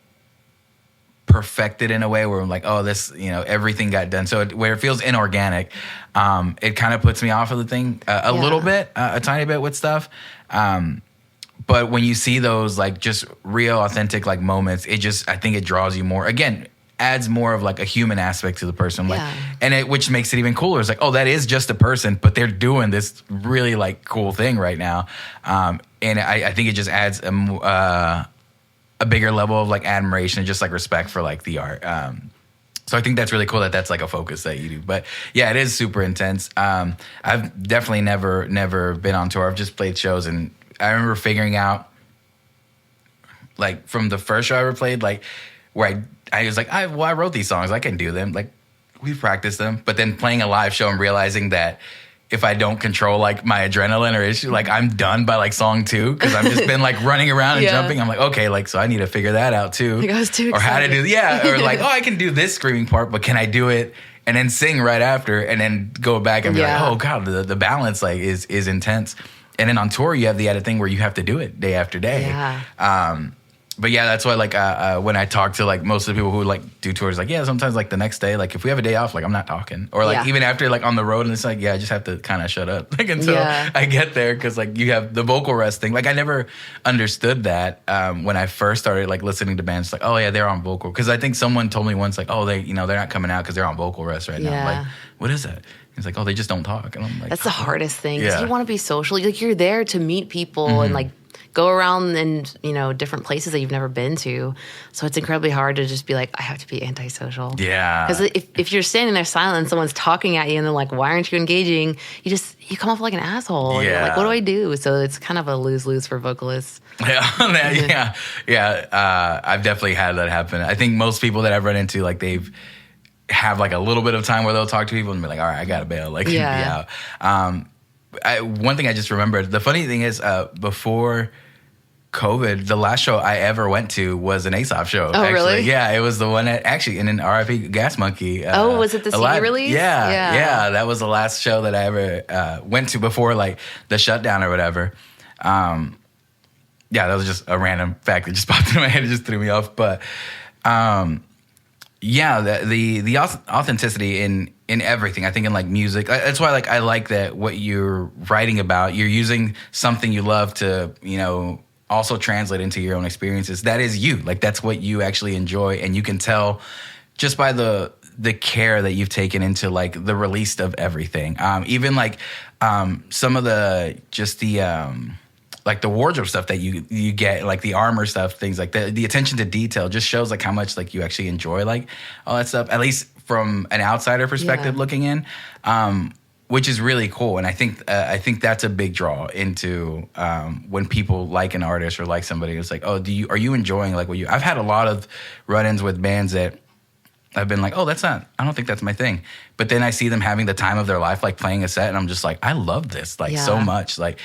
perfected in a way where I'm like, oh, this, everything got done. So where it feels inorganic, it kind of puts me off of the thing a little bit, a tiny bit with stuff. But when you see those like just real, authentic like moments, I think it draws you more. Again, adds more of like a human aspect to the person, like, which makes it even cooler. It's like, oh, that is just a person, but they're doing this really like cool thing right now, and I think it just adds a bigger level of like admiration and just like respect for like the art. So I think that's really cool that's like a focus that you do. But yeah, it is super intense. I've definitely never been on tour. I've just played shows, and I remember figuring out, like, from the first show I ever played, like, where I was like, I wrote these songs. I can do them. Like, we've practiced them. But then playing a live show and realizing that if I don't control, like, my adrenaline or issue, like, I'm done by, like, song 2 because I've just been, like, running around and jumping. I'm like, okay, like, so I need to figure that out, too. Like, I was too excited. Or how to do, or like, oh, I can do this screaming part, but can I do it and then sing right after and then go back and be like, oh, God, the balance, like, is intense. And then on tour, you have the added thing where you have to do it day after day. Yeah. But yeah, that's why like when I talk to like most of the people who like do tours, like sometimes like the next day, like if we have a day off, like I'm not talking, or like even after like on the road, and it's like I just have to kind of shut up like until I get there, because like you have the vocal rest thing. Like I never understood that when I first started like listening to bands, like oh yeah, they're on vocal, because I think someone told me once like oh they're not coming out because they're on vocal rest right now. I'm like, what is that? He's like, oh, they just don't talk. And I'm like, that's the hardest thing. Because you want to be social. Like you're there to meet people and like go around in different places that you've never been to. So it's incredibly hard to just be like, I have to be antisocial. Yeah. Because if you're standing there silent and someone's talking at you and they're like, why aren't you engaging? You come off like an asshole. Yeah. You're like, what do I do? So it's kind of a lose-lose for vocalists. Yeah. I've definitely had that happen. I think most people that I've run into, like they've have like a little bit of time where they'll talk to people and be like, all right, I gotta bail. Like, be out. One thing I just remembered, the funny thing is before COVID, the last show I ever went to was an Aesop show. Oh, really? Yeah, it was the one at actually in an RIP Gas Monkey. Was it the CD release? Yeah. That was the last show that I ever went to before like the shutdown or whatever. That was just a random fact that just popped into my head. It just threw me off. But the authenticity in everything, I think in like music, that's why like I like that what you're writing about, you're using something you love to, also translate into your own experiences. That is you. Like that's what you actually enjoy, and you can tell just by the care that you've taken into like the release of everything. Even like some of the like the wardrobe stuff that you get, like the armor stuff, things like that, the attention to detail just shows like how much like you actually enjoy like all that stuff, at least from an outsider perspective looking in, which is really cool. And I think that's a big draw into when people like an artist or like somebody. It's like, oh, are you enjoying like what I've had a lot of run-ins with bands that I've been like, oh, I don't think that's my thing. But then I see them having the time of their life, like playing a set, and I'm just like, I love this like so much. Like,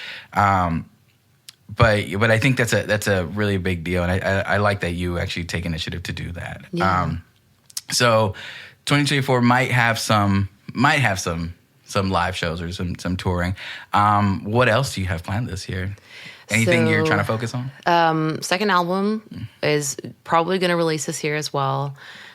But I think that's a really big deal, and I like that you actually take initiative to do that. Yeah. So 2024 might have some live shows or some touring. What else do you have planned this year? Anything you're trying to focus on? Second album is probably going to release this year as well.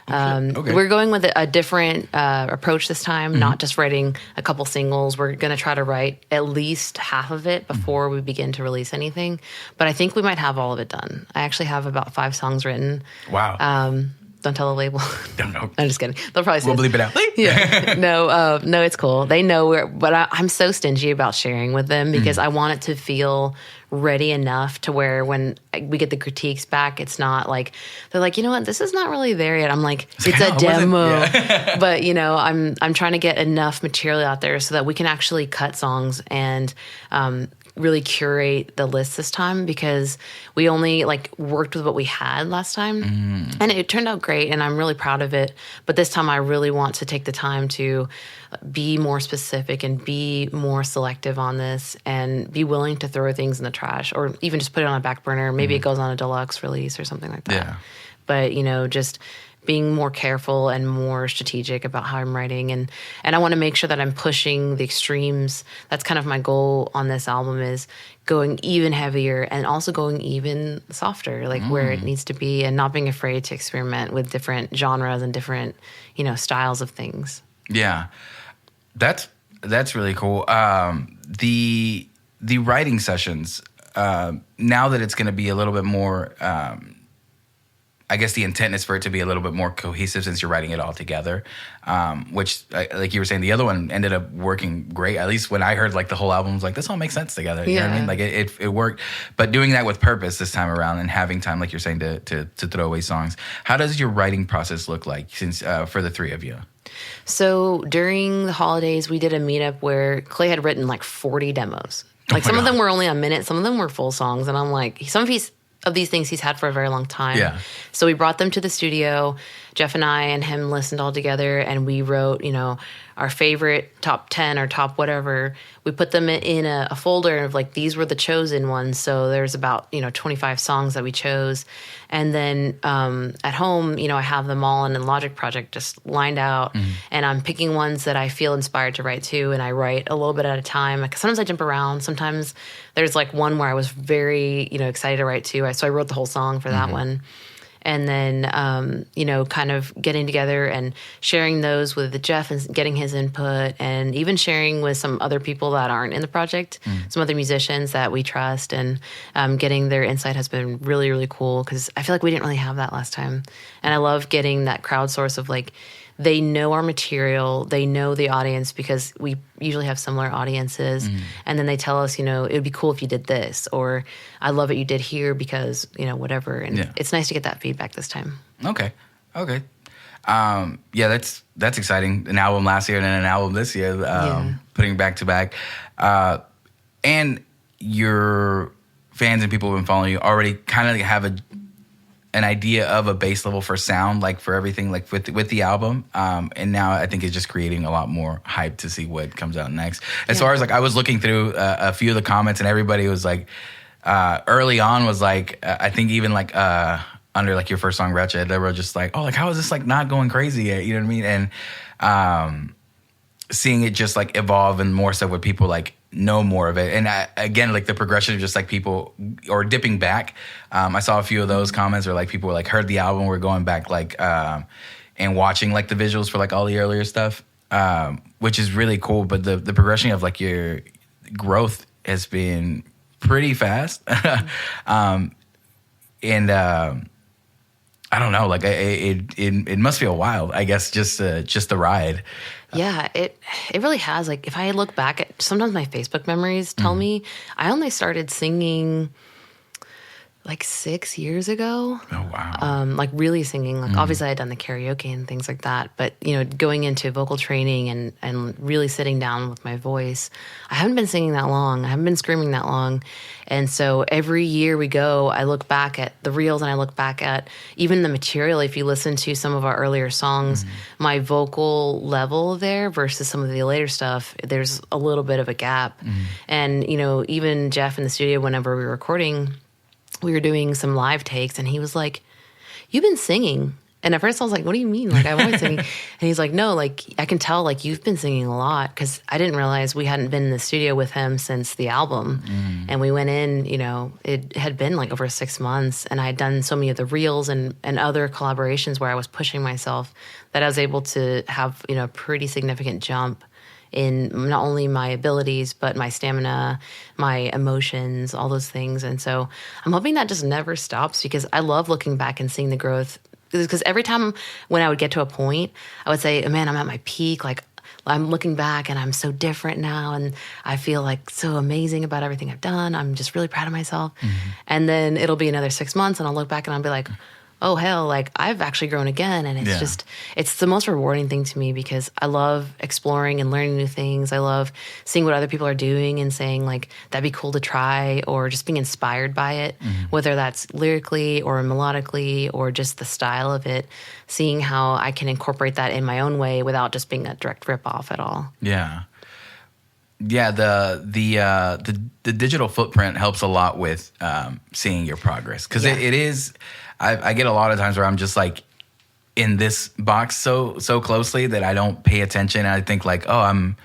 Okay. We're going with a different approach this time, not just writing a couple singles. We're going to try to write at least half of it before we begin to release anything. But I think we might have all of it done. I actually have about 5 songs written. Wow. Don't tell the label. Don't know. I'm just kidding. They'll probably say We'll bleep it out. Yeah. No, it's cool. They know but I'm so stingy about sharing with them because I want it to feel ready enough to where when we get the critiques back, it's not like, they're like, you know what, this is not really there yet. I'm like, it's a demo. Yeah. But, I'm trying to get enough material out there so that we can actually cut songs and really curate the list this time, because we only worked with what we had last time and it turned out great and I'm really proud of it. But this time I really want to take the time to be more specific and be more selective on this and be willing to throw things in the trash or even just put it on a back burner. Maybe it goes on a deluxe release or something like that. Yeah. But, just being more careful and more strategic about how I'm writing. And I want to make sure that I'm pushing the extremes. That's kind of my goal on this album, is going even heavier and also going even softer, where it needs to be, and not being afraid to experiment with different genres and different, styles of things. Yeah. That's really cool. The writing sessions, now that it's going to be a little bit more, I guess the intent is for it to be a little bit more cohesive since you're writing it all together, which, like you were saying, the other one ended up working great. At least when I heard the whole album, I was like, this all makes sense together. You know what I mean? It worked. But doing that with purpose this time around and having time, like you're saying, to throw away songs. How does your writing process look like since for the three of you? So during the holidays, we did a meetup where Clay had written 40 demos. Some of them were only a minute, some of them were full songs. And I'm like, some of these things he's had for a very long time. Yeah. So we brought them to the studio. Jeff and I and him listened all together, and we wrote, our favorite top 10 or top whatever. We put them in a folder of these were the chosen ones. So there's about, 25 songs that we chose. And then at home, I have them all in a Logic Project just lined out. And I'm picking ones that I feel inspired to write to, and I write a little bit at a time. Sometimes I jump around. Sometimes there's one where I was very, excited to write to. So I wrote the whole song for that one. And then, kind of getting together and sharing those with Jeff and getting his input, and even sharing with some other people that aren't in the project, some other musicians that we trust, and getting their insight has been really, really cool, because I feel like we didn't really have that last time. And I love getting that crowdsource of they know our material, they know the audience, because we usually have similar audiences. And then they tell us, it would be cool if you did this, or I love what you did here because, whatever. And it's nice to get that feedback this time. Okay. That's exciting. An album last year and then an album this year, putting back to back. And your fans and people who've been following you already kind of have an idea of a base level for sound, for everything, with the album. And now I think it's just creating a lot more hype to see what comes out next. As far as I was looking through a few of the comments, and everybody was early on was I think even under your first song, Wretched, they were just how is this not going crazy yet? You know what I mean? And seeing it just evolve and more stuff with people know more of it. And again, the progression of just people or dipping back. I saw a few of those comments where people were heard the album, we're going back and watching the visuals for all the earlier stuff, which is really cool. But the progression of your growth has been pretty fast. And I don't know, it must feel wild, I guess, just the ride. Yeah, it really has. If I look back at, sometimes my Facebook memories tell me I only started singing 6 years ago. Oh, wow. Really singing. Obviously I had done the karaoke and things like that, but, going into vocal training and really sitting down with my voice, I haven't been singing that long. I haven't been screaming that long. And so every year we go, I look back at the reels and I look back at even the material. If you listen to some of our earlier songs, my vocal level there versus some of the later stuff, there's a little bit of a gap. And, even Jeff in the studio, whenever we were recording, we were doing some live takes, and he was like, "You've been singing." And at first I was like, "What do you mean? I've always singing." And he's like, "No, I can tell, you've been singing a lot." Because I didn't realize we hadn't been in the studio with him since the album. And we went in, it had been over 6 months, and I had done so many of the reels and other collaborations where I was pushing myself that I was able to have, a pretty significant jump in not only my abilities, but my stamina, my emotions, all those things. And so I'm hoping that just never stops, because I love looking back and seeing the growth because every time when I would get to a point, I would say, man, I'm at my peak. Like, I'm looking back and I'm so different now. And I feel like so amazing about everything I've done. I'm just really proud of myself. And then it'll be another 6 months and I'll look back and I'll be like, oh, hell, like I've actually grown again. And it's it's the most rewarding thing to me because I love exploring and learning new things. I love seeing what other people are doing and saying like, that'd be cool to try, or just being inspired by it, whether that's lyrically or melodically or just the style of it, seeing how I can incorporate that in my own way without just being a direct ripoff at all. Yeah. Yeah, the digital footprint helps a lot with seeing your progress because it is. I get a lot of times where I'm just like in this box so closely that I don't pay attention. I think like, oh,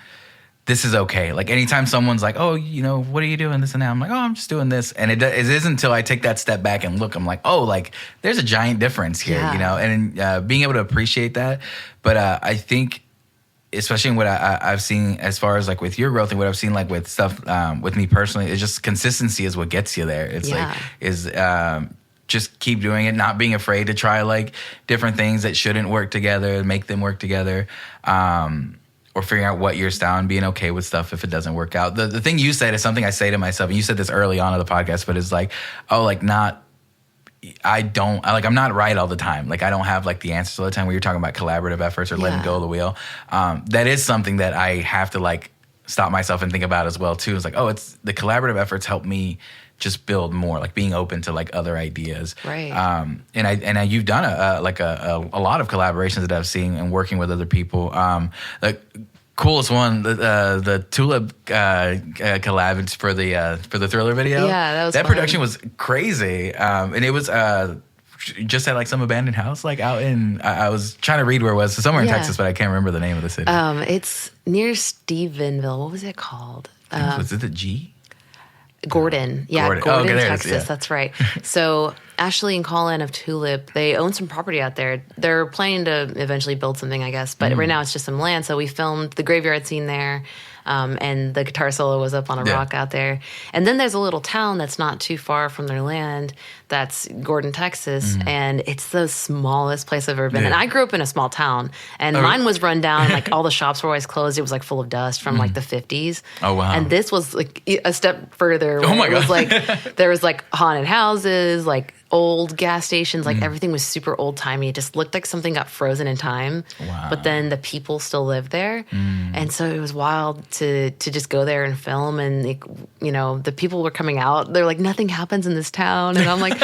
this is okay. Like anytime someone's like, oh, you know, what are you doing this and that? I'm like, oh, I'm just doing this. And it isn't until I take that step back and look, I'm like, oh, like there's a giant difference here, you know, and being able to appreciate that. But I think, especially in what I've seen as far as like with your growth and what I've seen like with stuff with me personally, it's just consistency is what gets you there. It's just keep doing it, not being afraid to try like different things that shouldn't work together, make them work together, or figuring out what your style and being okay with stuff if it doesn't work out. The thing you said is something I say to myself, and you said this early on in the podcast, but it's like, oh, like I'm not right all the time. Like I don't have like the answers all the time. When you're talking about collaborative efforts or letting go of the wheel, that is something that I have to like stop myself and think about as well too. It's like, oh, it's the collaborative efforts help me just build more, like being open to like other ideas. Right. And you've done a lot of collaborations that I've seen and working with other people. The coolest one, the Tulip collab for the Thriller video. Yeah, that was that fun. production was crazy. And it was just at like some abandoned house, like out in, I was trying to read where it was, somewhere in Texas, but I can't remember the name of the city. It's near Stephenville. What was it called? Was it the G? Gordon. Yeah, Gordon, oh, okay, Texas. That's right. So Ashley and Colin of Tulip, they own some property out there. They're planning to eventually build something, I guess. But right now it's just some land. So we filmed the graveyard scene there. And the guitar solo was up on a rock out there. And then there's a little town that's not too far from their land. That's Gordon, Texas. And it's the smallest place I've ever been. And I grew up in a small town. And mine was run down. Like all the shops were always closed. It was like full of dust from like the 50s. Oh, wow. And this was like a step further. Oh, my God. It was like, there was like haunted houses, like old gas stations, like everything was super old timey. It just looked like something got frozen in time. Wow. But then the people still lived there. And so it was wild to just go there and film. And it, you know, the people were coming out. They're like, nothing happens in this town. And I'm like,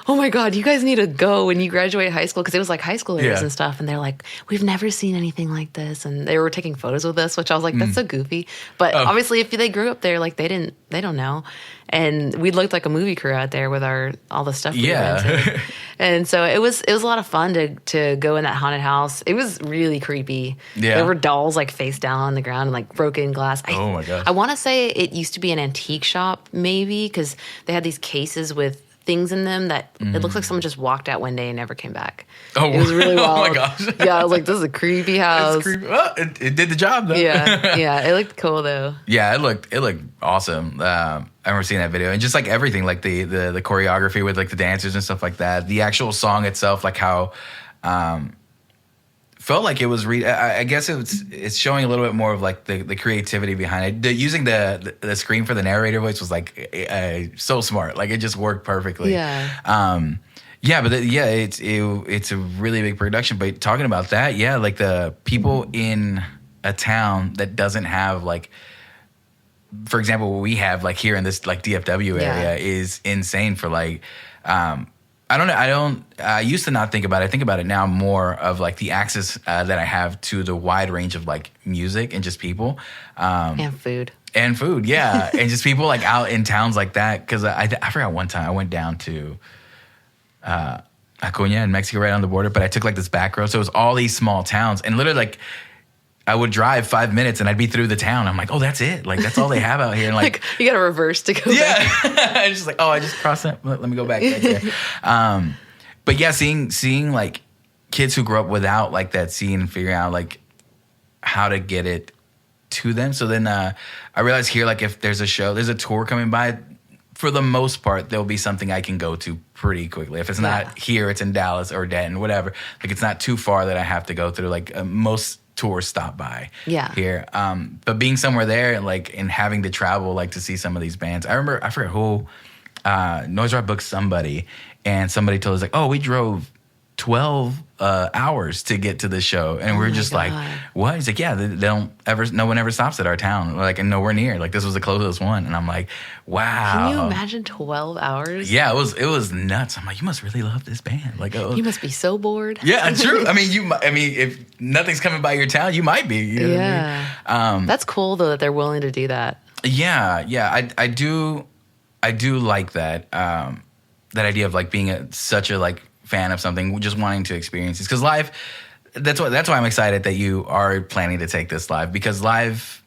oh my God, you guys need to go when you graduate high school. Cause it was like high schoolers and stuff. And they're like, we've never seen anything like this. And they were taking photos with us, which I was like, that's so goofy. But obviously if they grew up there, like they don't know. And we looked like a movie crew out there with all the stuff we rented. And so it was a lot of fun to go in that haunted house. It was really creepy. Yeah. There were dolls like face down on the ground and like broken glass. Oh my gosh. I want to say it used to be an antique shop maybe because they had these cases with things in them that it looks like someone just walked out one day and never came back. Oh, it was really wild. Oh my gosh. Yeah, I was like, this is a creepy house. Creepy. Well, it did the job though. Yeah, it looked cool though. Yeah, it looked awesome. I remember seeing that video and just like everything, like the choreography with like the dancers and stuff like that. The actual song itself, like how felt like it was. I guess it's showing a little bit more of like the creativity behind it. Using the screen for the narrator voice was like so smart. Like it just worked perfectly. Yeah. It's a really big production. But talking about that, like the people in a town that doesn't have like, for example, what we have like here in this like DFW area is insane for like, I don't I used to not think about it. I think about it now more of like the access that I have to the wide range of like music and just people. And food. Yeah. And just people like out in towns like that. Cause I forgot one time I went down to, Acuña in Mexico, right on the border, but I took like this back road. So it was all these small towns and literally like, I would drive 5 minutes and I'd be through the town. I'm like, oh, that's it. Like, that's all they have out here. And like you got to reverse to go back. I'm just like, oh, I just crossed that. Let me go back there. But yeah, seeing like kids who grew up without like that scene and figuring out like how to get it to them. So then I realized here, like if there's a tour coming by, for the most part, there'll be something I can go to pretty quickly. If it's not here, it's in Dallas or Denton, whatever. Like, it's not too far that I have to go through. Like, most tours stop by here. But being somewhere there, like, and having to travel, like, to see some of these bands. I remember, I forget who, Noise Rock booked somebody, and somebody told us, like, oh, we drove 12 hours to get to the show, and we're just like, what? He's like, yeah, they don't ever, no one ever stops at our town, like, and nowhere near. Like, this was the closest one, and I'm like, wow. Can you imagine 12 hours? Yeah, it was nuts. I'm like, you must really love this band. Like, you must be so bored. Yeah, true. I mean, if nothing's coming by your town, you might be. You know what I mean? That's cool though that they're willing to do that. Yeah. I do like that. That idea of like being such a like fan of something, just wanting to experience it. Because live, that's why I'm excited that you are planning to take this live, because live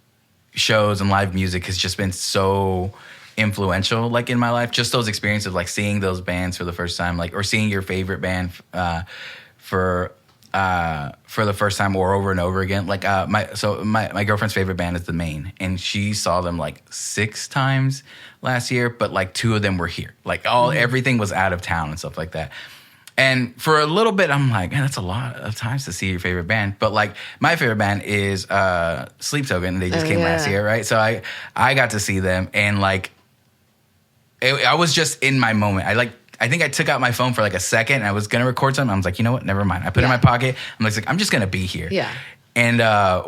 shows and live music has just been so influential, like, in my life. Just those experiences of like seeing those bands for the first time, like, or seeing your favorite band for the first time or over and over again. Like, my girlfriend's favorite band is The Maine, and she saw them like 6 times last year, but like 2 of them were here. Like, everything was out of town and stuff like that. And for a little bit, I'm like, man, that's a lot of times to see your favorite band. But like, my favorite band is Sleep Token. They just came last year, right? So I got to see them, and like, I was just in my moment. I think I took out my phone for like a second, and I was gonna record something. I was like, you know what? Never mind. I put it in my pocket. I'm like, I'm just gonna be here. Yeah. And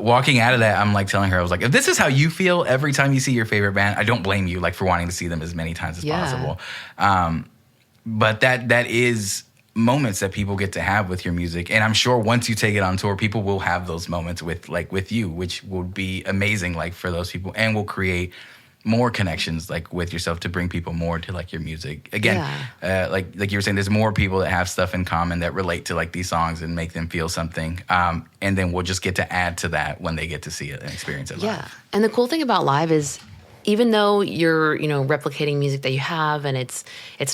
walking out of that, I'm like telling her, I was like, if this is how you feel every time you see your favorite band, I don't blame you, like, for wanting to see them as many times as possible. But that is moments that people get to have with your music, and I'm sure once you take it on tour, people will have those moments with you, which will be amazing, like, for those people, and will create more connections, like, with yourself, to bring people more to like your music again. Like you were saying, there's more people that have stuff in common that relate to like these songs and make them feel something, and then we'll just get to add to that when they get to see it and experience it live. And the cool thing about live is, even though you're, replicating music that you have, and it's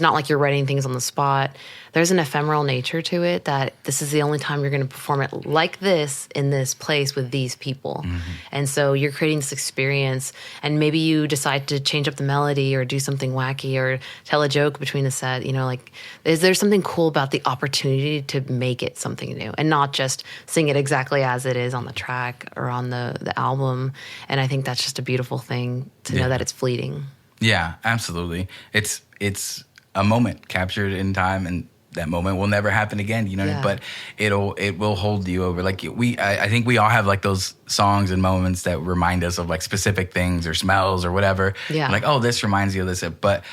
not like you're writing things on the spot, there's an ephemeral nature to it, that this is the only time you're going to perform it like this in this place with these people. And so you're creating this experience, and maybe you decide to change up the melody or do something wacky or tell a joke between a set. Like, is there something cool about the opportunity to make it something new and not just sing it exactly as it is on the track or on the album? And I think that's just a beautiful thing to know that it's fleeting. Yeah, absolutely. It's a moment captured in time, and that moment will never happen again, but it will hold you over. Like, I think we all have like those songs and moments that remind us of like specific things or smells or whatever. Like, oh, this reminds you of this. But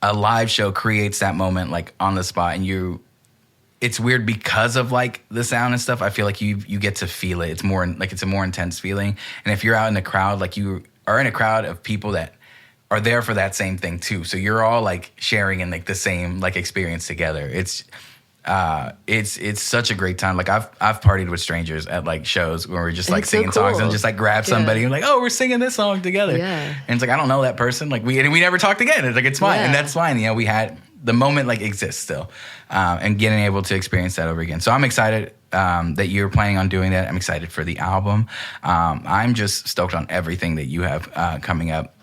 a live show creates that moment like on the spot, and it's weird because of like the sound and stuff. I feel like you get to feel it. It's more like, it's a more intense feeling. And if you're out in a crowd, like, you are in a crowd of people that are there for that same thing too. So you're all like sharing in like the same like experience together. It's such a great time. Like, I've partied with strangers at like shows where we're just like singing songs and just like grab somebody and like, oh, we're singing this song together. And it's like, I don't know that person. Like, we never talked again. It's like, it's fine. And that's fine. We had the moment like exists still, and getting able to experience that over again. So I'm excited that you're planning on doing that. I'm excited for the album. I'm just stoked on everything that you have coming up.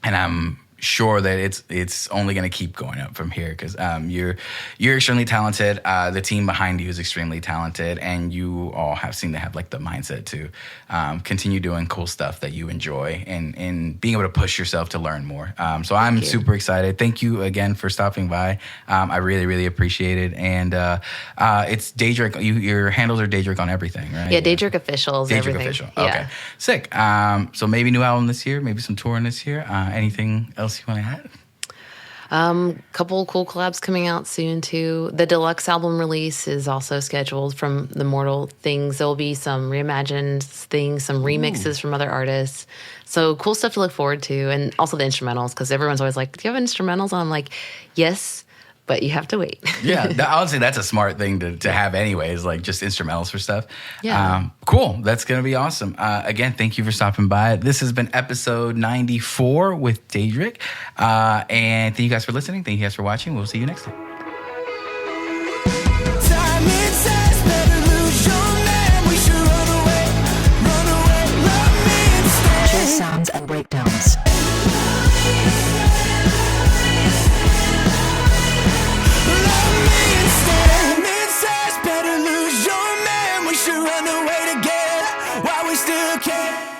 And I'm sure that it's only going to keep going up from here, because you're extremely talented. The team behind you is extremely talented, and you all seem to have like the mindset to continue doing cool stuff that you enjoy, and being able to push yourself to learn more. So I'm super excited. Thank you again for stopping by. I really, really appreciate it. And it's Daedric. Your handles are Daedric on everything, right? Yeah, Daedric Officials. Daedric everything. Official. Okay, sick. So maybe new album this year, maybe some touring this year. Anything else you want to add? Couple cool collabs coming out soon too. The deluxe album release is also scheduled from the Mortal Things. There'll be some reimagined things, some remixes from other artists. So cool stuff to look forward to, and also the instrumentals, because everyone's always like, "Do you have instrumentals?" And I'm like, "Yes." But you have to wait. Honestly, that's a smart thing to have anyways, like just instrumentals for stuff. Cool. That's going to be awesome. Again, thank you for stopping by. This has been episode 94 with Daedric. And thank you guys for listening. Thank you guys for watching. We'll see you next time. Sounds and breakdowns. still can't